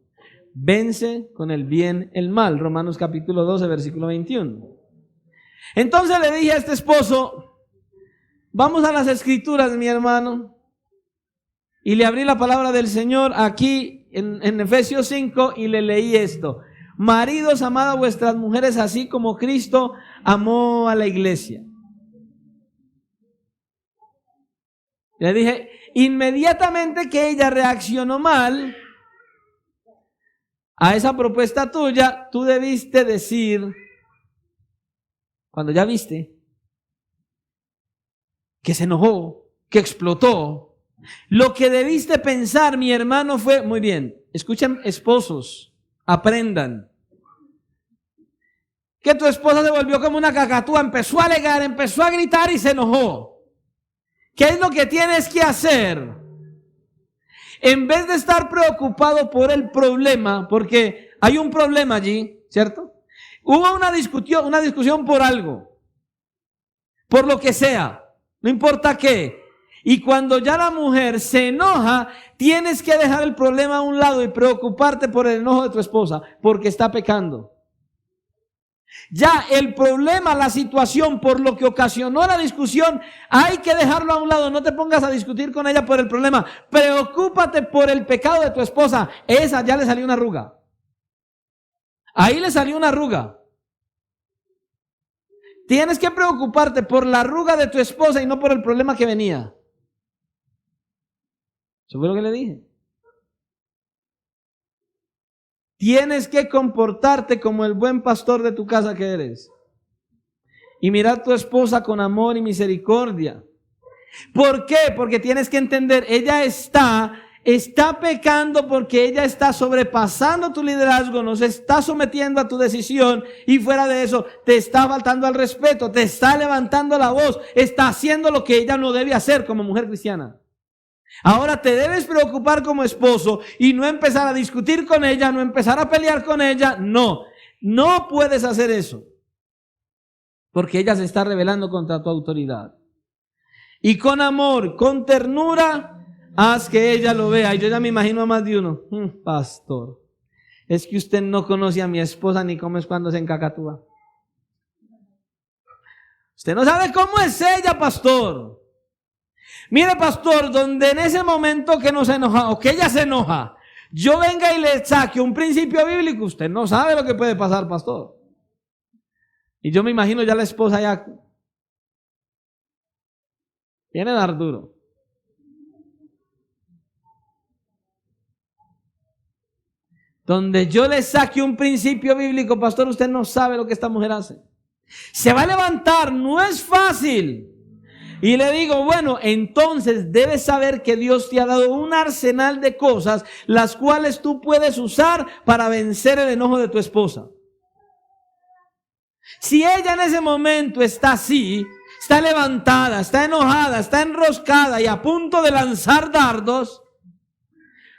vence con el bien el mal. Romanos capítulo 12, versículo 21. Entonces le dije a este esposo, vamos a las Escrituras, mi hermano. Y le abrí la palabra del Señor aquí en Efesios 5 y le leí esto. Maridos, amad a vuestras mujeres así como Cristo amó a la iglesia. Le dije, inmediatamente que ella reaccionó mal a esa propuesta tuya, tú debiste decir, cuando ya viste que se enojó, que explotó, lo que debiste pensar, mi hermano, fue, muy bien, escuchen esposos, aprendan, que tu esposa se volvió como una cacatúa, empezó a alegar, empezó a gritar y se enojó. ¿Qué es lo que tienes que hacer? En vez de estar preocupado por el problema, porque hay un problema allí, ¿cierto? Hubo una discusión por algo, por lo que sea, no importa qué. Y cuando ya la mujer se enoja, tienes que dejar el problema a un lado y preocuparte por el enojo de tu esposa, porque está pecando. Ya el problema, la situación por lo que ocasionó la discusión, hay que dejarlo a un lado. No te pongas a discutir con ella por el problema. Preocúpate por el pecado de tu esposa. Esa ya le salió una arruga. Ahí le salió una arruga. Tienes que preocuparte por la arruga de tu esposa y no por el problema que venía. Eso fue lo que le dije. Tienes que comportarte como el buen pastor de tu casa que eres. Y mirar a tu esposa con amor y misericordia. ¿Por qué? Porque tienes que entender, ella está pecando porque ella está sobrepasando tu liderazgo, no se está sometiendo a tu decisión y fuera de eso te está faltando al respeto, te está levantando la voz, está haciendo lo que ella no debe hacer como mujer cristiana. Ahora te debes preocupar como esposo y no empezar a discutir con ella, no empezar a pelear con ella. No puedes hacer eso. Porque ella se está rebelando contra tu autoridad. Y con amor, con ternura, haz que ella lo vea. Y yo ya me imagino a más de uno. Pastor, es que usted no conoce a mi esposa ni cómo es cuando se encacatúa. Usted no sabe cómo es ella, pastor. Mire, pastor, donde en ese momento que nos enoja o que ella se enoja, yo venga y le saque un principio bíblico, usted no sabe lo que puede pasar, pastor. Y yo me imagino ya la esposa ya viene a dar duro. Donde yo le saque un principio bíblico, pastor, usted no sabe lo que esta mujer hace. Se va a levantar, no es fácil. Y le digo, bueno, entonces debes saber que Dios te ha dado un arsenal de cosas las cuales tú puedes usar para vencer el enojo de tu esposa. Si ella en ese momento está así, está levantada, está enojada, está enroscada y a punto de lanzar dardos,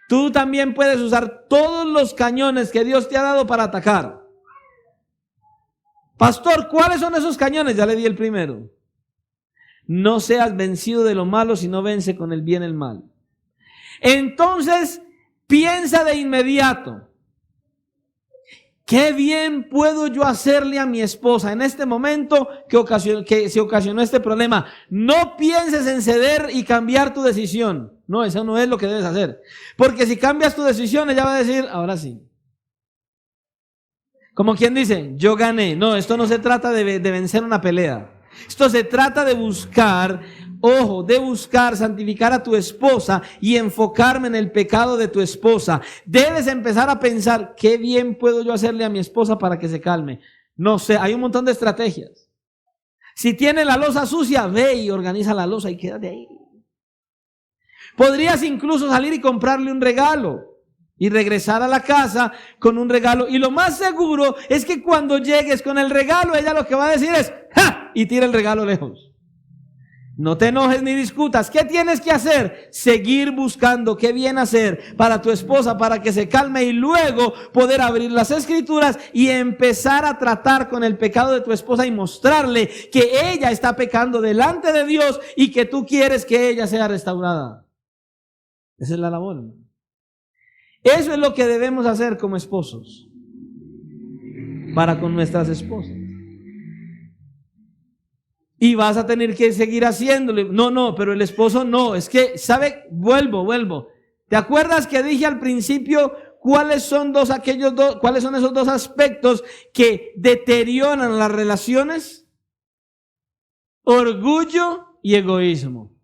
tú también puedes usar todos los cañones que Dios te ha dado para atacar. Pastor, ¿cuáles son esos cañones? Ya le di el primero. No seas vencido de lo malo, sino vence con el bien el mal. Entonces, piensa de inmediato. ¿Qué bien puedo yo hacerle a mi esposa en este momento que se ocasionó este problema? No pienses en ceder y cambiar tu decisión. No, eso no es lo que debes hacer. Porque si cambias tu decisión, ella va a decir, ahora sí. Como quien dice, yo gané. No, esto no se trata de vencer una pelea. Esto se trata de buscar, ojo, de buscar santificar a tu esposa y enfocarme en el pecado de tu esposa. Debes empezar a pensar, ¿qué bien puedo yo hacerle a mi esposa para que se calme? No sé, hay un montón de estrategias. Si tiene la loza sucia, ve y organiza la loza y quédate ahí. Podrías incluso salir y comprarle un regalo y regresar a la casa con un regalo. Y lo más seguro es que cuando llegues con el regalo, ella lo que va a decir es ¡ja! Y tira el regalo lejos. No te enojes ni discutas. ¿Qué tienes que hacer? Seguir buscando qué bien hacer para tu esposa, para que se calme y luego poder abrir las escrituras y empezar a tratar con el pecado de tu esposa y mostrarle que ella está pecando delante de Dios y que tú quieres que ella sea restaurada. Esa es la labor, hermano. Eso es lo que debemos hacer como esposos para con nuestras esposas. Y vas a tener que seguir haciéndole. No, pero el esposo no. Es que, ¿sabe? Vuelvo. ¿Te acuerdas que dije al principio cuáles son esos dos aspectos que deterioran las relaciones? Orgullo y egoísmo.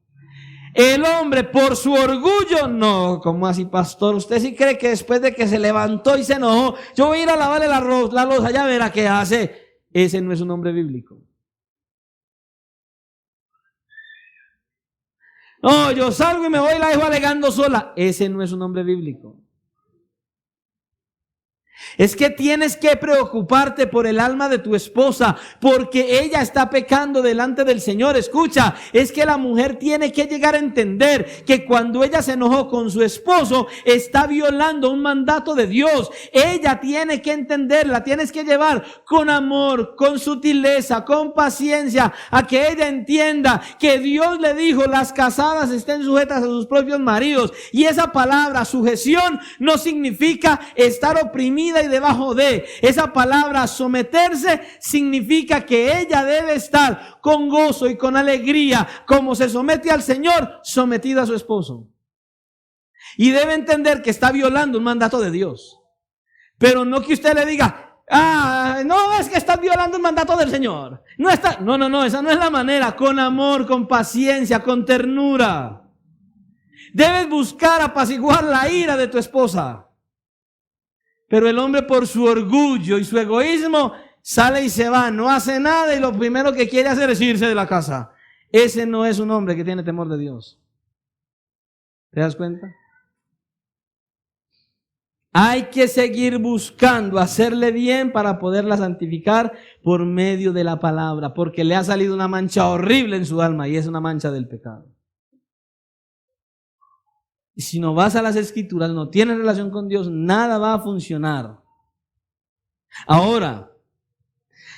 El hombre por su orgullo, no, ¿cómo así, pastor? ¿Usted sí cree que después de que se levantó y se enojó, yo voy a ir a lavarle la loza, ya verá qué hace? Ese no es un hombre bíblico. No, yo salgo y me voy y la dejo alegando sola. Ese no es un hombre bíblico. Es que tienes que preocuparte por el alma de tu esposa, porque ella está pecando delante del Señor. Escucha, es que la mujer tiene que llegar a entender que cuando ella se enojó con su esposo, está violando un mandato de Dios. Ella tiene que entenderla, tienes que llevar con amor, con sutileza, con paciencia, a que ella entienda que Dios le dijo, las casadas estén sujetas a sus propios maridos. Y esa palabra, sujeción, no significa estar oprimida y debajo de. Esa palabra someterse significa que ella debe estar con gozo y con alegría, como se somete al Señor, sometida a su esposo. Y debe entender que está violando un mandato de Dios. Pero no que usted le diga, no, es que estás violando un mandato del Señor. No, esa no es la manera. Con amor, con paciencia, con ternura. Debes buscar apaciguar la ira de tu esposa. Pero el hombre por su orgullo y su egoísmo sale y se va, no hace nada y lo primero que quiere hacer es irse de la casa. Ese no es un hombre que tiene temor de Dios. ¿Te das cuenta? Hay que seguir buscando hacerle bien para poderla santificar por medio de la palabra, porque le ha salido una mancha horrible en su alma y es una mancha del pecado. Y si no vas a las escrituras, no tienes relación con Dios, nada va a funcionar. Ahora,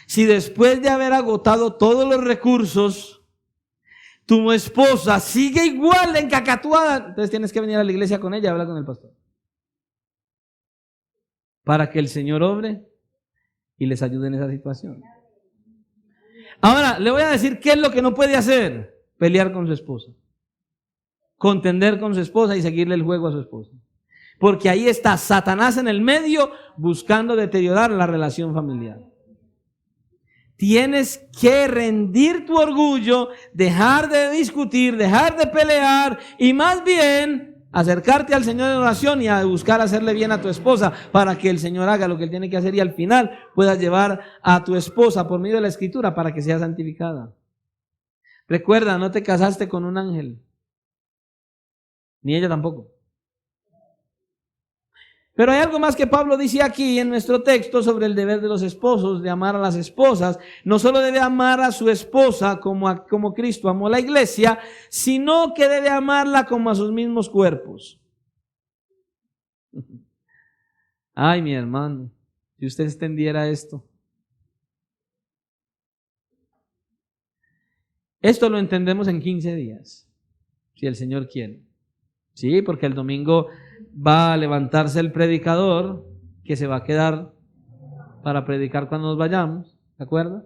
si después de haber agotado todos los recursos, tu esposa sigue igual de encacatuada, entonces tienes que venir a la iglesia con ella y hablar con el pastor. Para que el Señor obre y les ayude en esa situación. Ahora, le voy a decir qué es lo que no puede hacer. Pelear con su esposa. Contender con su esposa y seguirle el juego a su esposa. Porque ahí está Satanás en el medio buscando deteriorar la relación familiar. Tienes que rendir tu orgullo, dejar de discutir, dejar de pelear y más bien acercarte al Señor en oración y a buscar hacerle bien a tu esposa para que el Señor haga lo que Él tiene que hacer y al final puedas llevar a tu esposa por medio de la Escritura para que sea santificada. Recuerda, no te casaste con un ángel, ni ella tampoco. Pero hay algo más que Pablo dice aquí en nuestro texto sobre el deber de los esposos, de amar a las esposas. No solo debe amar a su esposa como Cristo amó a la iglesia, sino que debe amarla como a sus mismos cuerpos. Ay, mi hermano, si usted extendiera esto. Esto lo entendemos en 15 días, si el Señor quiere. Sí, porque el domingo va a levantarse el predicador que se va a quedar para predicar cuando nos vayamos, ¿de acuerdo?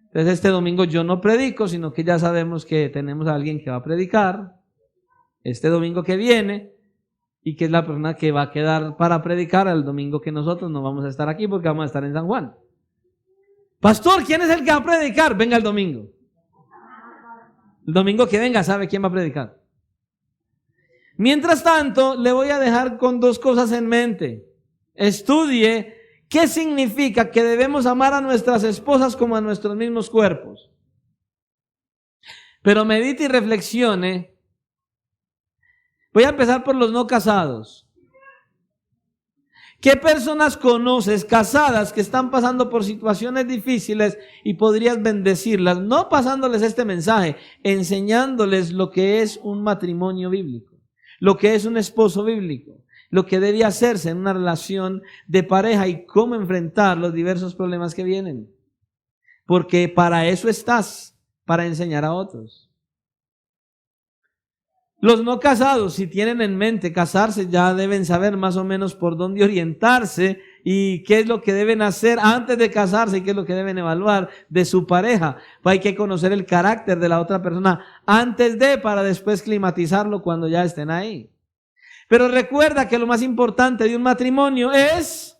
Entonces este domingo yo no predico, sino que ya sabemos que tenemos a alguien que va a predicar este domingo que viene y que es la persona que va a quedar para predicar el domingo que nosotros no vamos a estar aquí porque vamos a estar en San Juan. Pastor, ¿quién es el que va a predicar? Venga el domingo. El domingo que venga sabe quién va a predicar. Mientras tanto, le voy a dejar con dos cosas en mente. Estudie qué significa que debemos amar a nuestras esposas como a nuestros mismos cuerpos. Pero medite y reflexione. Voy a empezar por los no casados. ¿Qué personas conoces casadas que están pasando por situaciones difíciles y podrías bendecirlas? No pasándoles este mensaje, enseñándoles lo que es un matrimonio bíblico, lo que es un esposo bíblico, lo que debe hacerse en una relación de pareja y cómo enfrentar los diversos problemas que vienen. Porque para eso estás, para enseñar a otros. Los no casados, si tienen en mente casarse, ya deben saber más o menos por dónde orientarse y qué es lo que deben hacer antes de casarse y qué es lo que deben evaluar de su pareja. Hay que conocer el carácter de la otra persona antes de, para después climatizarlo cuando ya estén ahí. Pero recuerda que lo más importante de un matrimonio es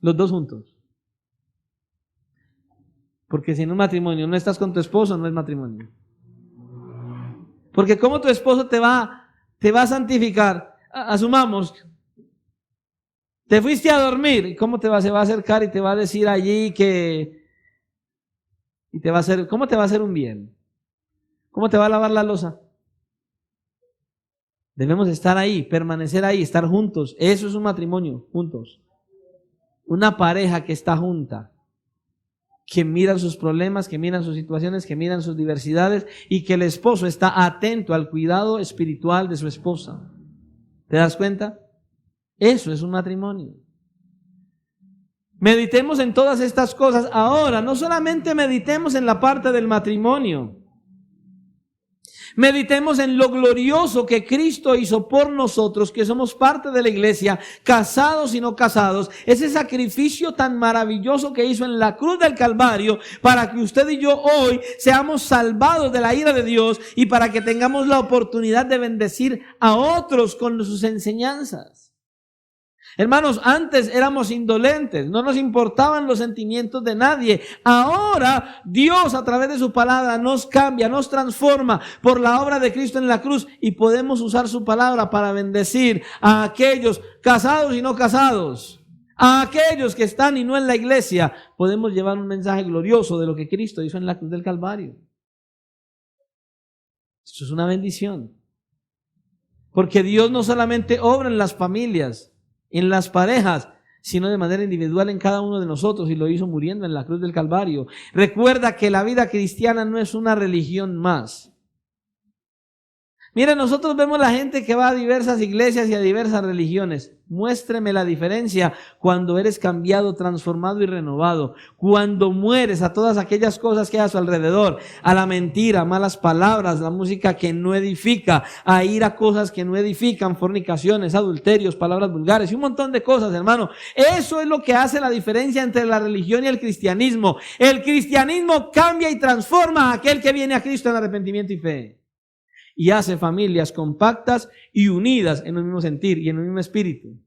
los dos juntos. Porque si en un matrimonio no estás con tu esposo, no es matrimonio. Porque ¿cómo tu esposo te va a santificar? Asumamos, te fuiste a dormir, ¿y cómo se va a acercar y te va a decir allí ¿cómo te va a hacer un bien? ¿Cómo te va a lavar la loza? Debemos estar ahí, permanecer ahí, estar juntos. Eso es un matrimonio, juntos. Una pareja que está junta, que miran sus problemas, que miran sus situaciones, que miran sus diversidades y que el esposo está atento al cuidado espiritual de su esposa. ¿Te das cuenta? Eso es un matrimonio. Meditemos en todas estas cosas. Ahora, no solamente meditemos en la parte del matrimonio. Meditemos en lo glorioso que Cristo hizo por nosotros, que somos parte de la iglesia, casados y no casados. Ese sacrificio tan maravilloso que hizo en la cruz del Calvario para que usted y yo hoy seamos salvados de la ira de Dios y para que tengamos la oportunidad de bendecir a otros con sus enseñanzas. Hermanos, antes éramos indolentes, no nos importaban los sentimientos de nadie. Ahora Dios a través de su palabra nos cambia, nos transforma por la obra de Cristo en la cruz y podemos usar su palabra para bendecir a aquellos casados y no casados, a aquellos que están y no en la iglesia. Podemos llevar un mensaje glorioso de lo que Cristo hizo en la cruz del Calvario. Esto es una bendición, porque Dios no solamente obra en las familias, en las parejas, sino de manera individual en cada uno de nosotros, y lo hizo muriendo en la cruz del Calvario. Recuerda que la vida cristiana no es una religión más. Mira, nosotros vemos la gente que va a diversas iglesias y a diversas religiones. Muéstreme la diferencia cuando eres cambiado, transformado y renovado. Cuando mueres a todas aquellas cosas que hay a su alrededor, a la mentira, malas palabras, la música que no edifica, a ir a cosas que no edifican, fornicaciones, adulterios, palabras vulgares y un montón de cosas, hermano. Eso es lo que hace la diferencia entre la religión y el cristianismo. El cristianismo cambia y transforma a aquel que viene a Cristo en arrepentimiento y fe. Y hace familias compactas y unidas en un mismo sentir y en un mismo espíritu.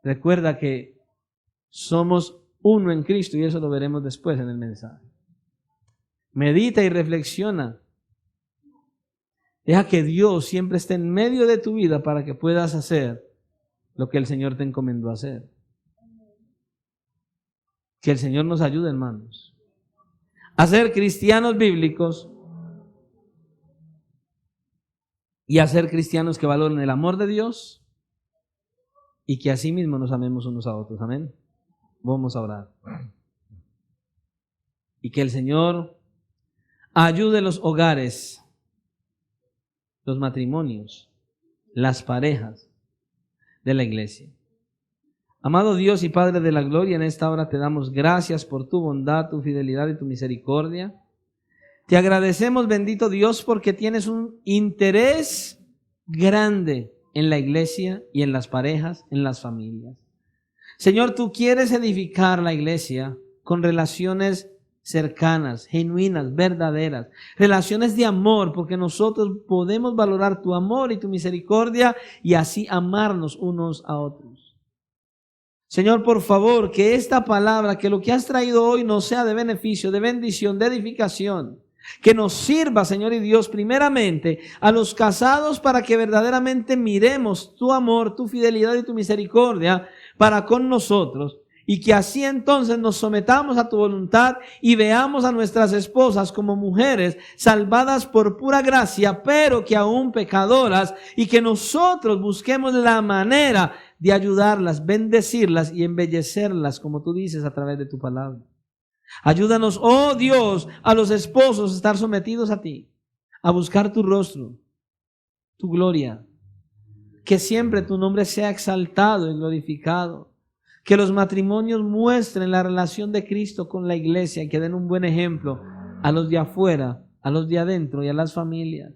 Recuerda que somos uno en Cristo y eso lo veremos después en el mensaje. Medita y reflexiona. Deja que Dios siempre esté en medio de tu vida para que puedas hacer lo que el Señor te encomendó hacer. Que el Señor nos ayude, hermanos, a ser cristianos bíblicos y a ser cristianos que valoren el amor de Dios y que así mismo nos amemos unos a otros. Amén. Vamos a orar. Y que el Señor ayude los hogares, los matrimonios, las parejas de la iglesia. Amado Dios y Padre de la gloria, en esta hora te damos gracias por tu bondad, tu fidelidad y tu misericordia. Te agradecemos, bendito Dios, porque tienes un interés grande en la iglesia y en las parejas, en las familias. Señor, tú quieres edificar la iglesia con relaciones cercanas, genuinas, verdaderas, relaciones de amor, porque nosotros podemos valorar tu amor y tu misericordia y así amarnos unos a otros. Señor, por favor, que esta palabra, que lo que has traído hoy nos sea de beneficio, de bendición, de edificación, que nos sirva, Señor y Dios, primeramente a los casados para que verdaderamente miremos tu amor, tu fidelidad y tu misericordia para con nosotros, y que así entonces nos sometamos a tu voluntad y veamos a nuestras esposas como mujeres salvadas por pura gracia, pero que aún pecadoras, y que nosotros busquemos la manera de ayudarlas, bendecirlas y embellecerlas, como tú dices a través de tu palabra. Ayúdanos, oh Dios, a los esposos a estar sometidos a ti, a buscar tu rostro, tu gloria, que siempre tu nombre sea exaltado y glorificado. Que los matrimonios muestren la relación de Cristo con la iglesia y que den un buen ejemplo a los de afuera, a los de adentro y a las familias.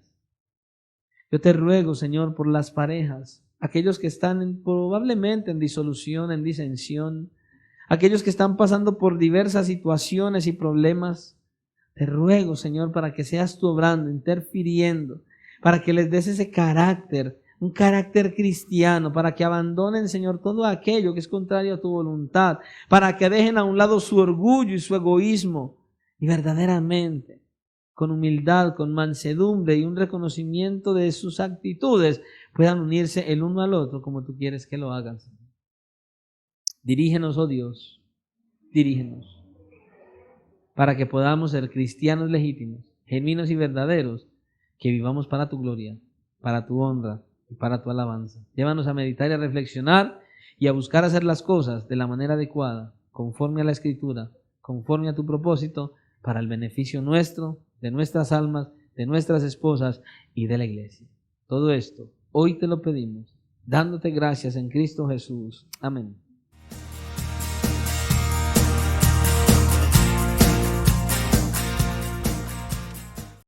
Yo te ruego, Señor, por las parejas, aquellos que están probablemente en disolución, en disensión, aquellos que están pasando por diversas situaciones y problemas. Te ruego, Señor, para que seas tú obrando, interfiriendo, para que les des ese carácter, un carácter cristiano, para que abandonen, Señor, todo aquello que es contrario a tu voluntad, para que dejen a un lado su orgullo y su egoísmo y verdaderamente, con humildad, con mansedumbre y un reconocimiento de sus actitudes, puedan unirse el uno al otro como tú quieres que lo hagan. Dirígenos, oh Dios, dirígenos, para que podamos ser cristianos legítimos, genuinos y verdaderos, que vivamos para tu gloria, para tu honra y para tu alabanza. Llévanos a meditar y a reflexionar y a buscar hacer las cosas de la manera adecuada, conforme a la Escritura, conforme a tu propósito, para el beneficio nuestro, de nuestras almas, de nuestras esposas y de la iglesia. Todo esto, hoy te lo pedimos, dándote gracias en Cristo Jesús. Amén.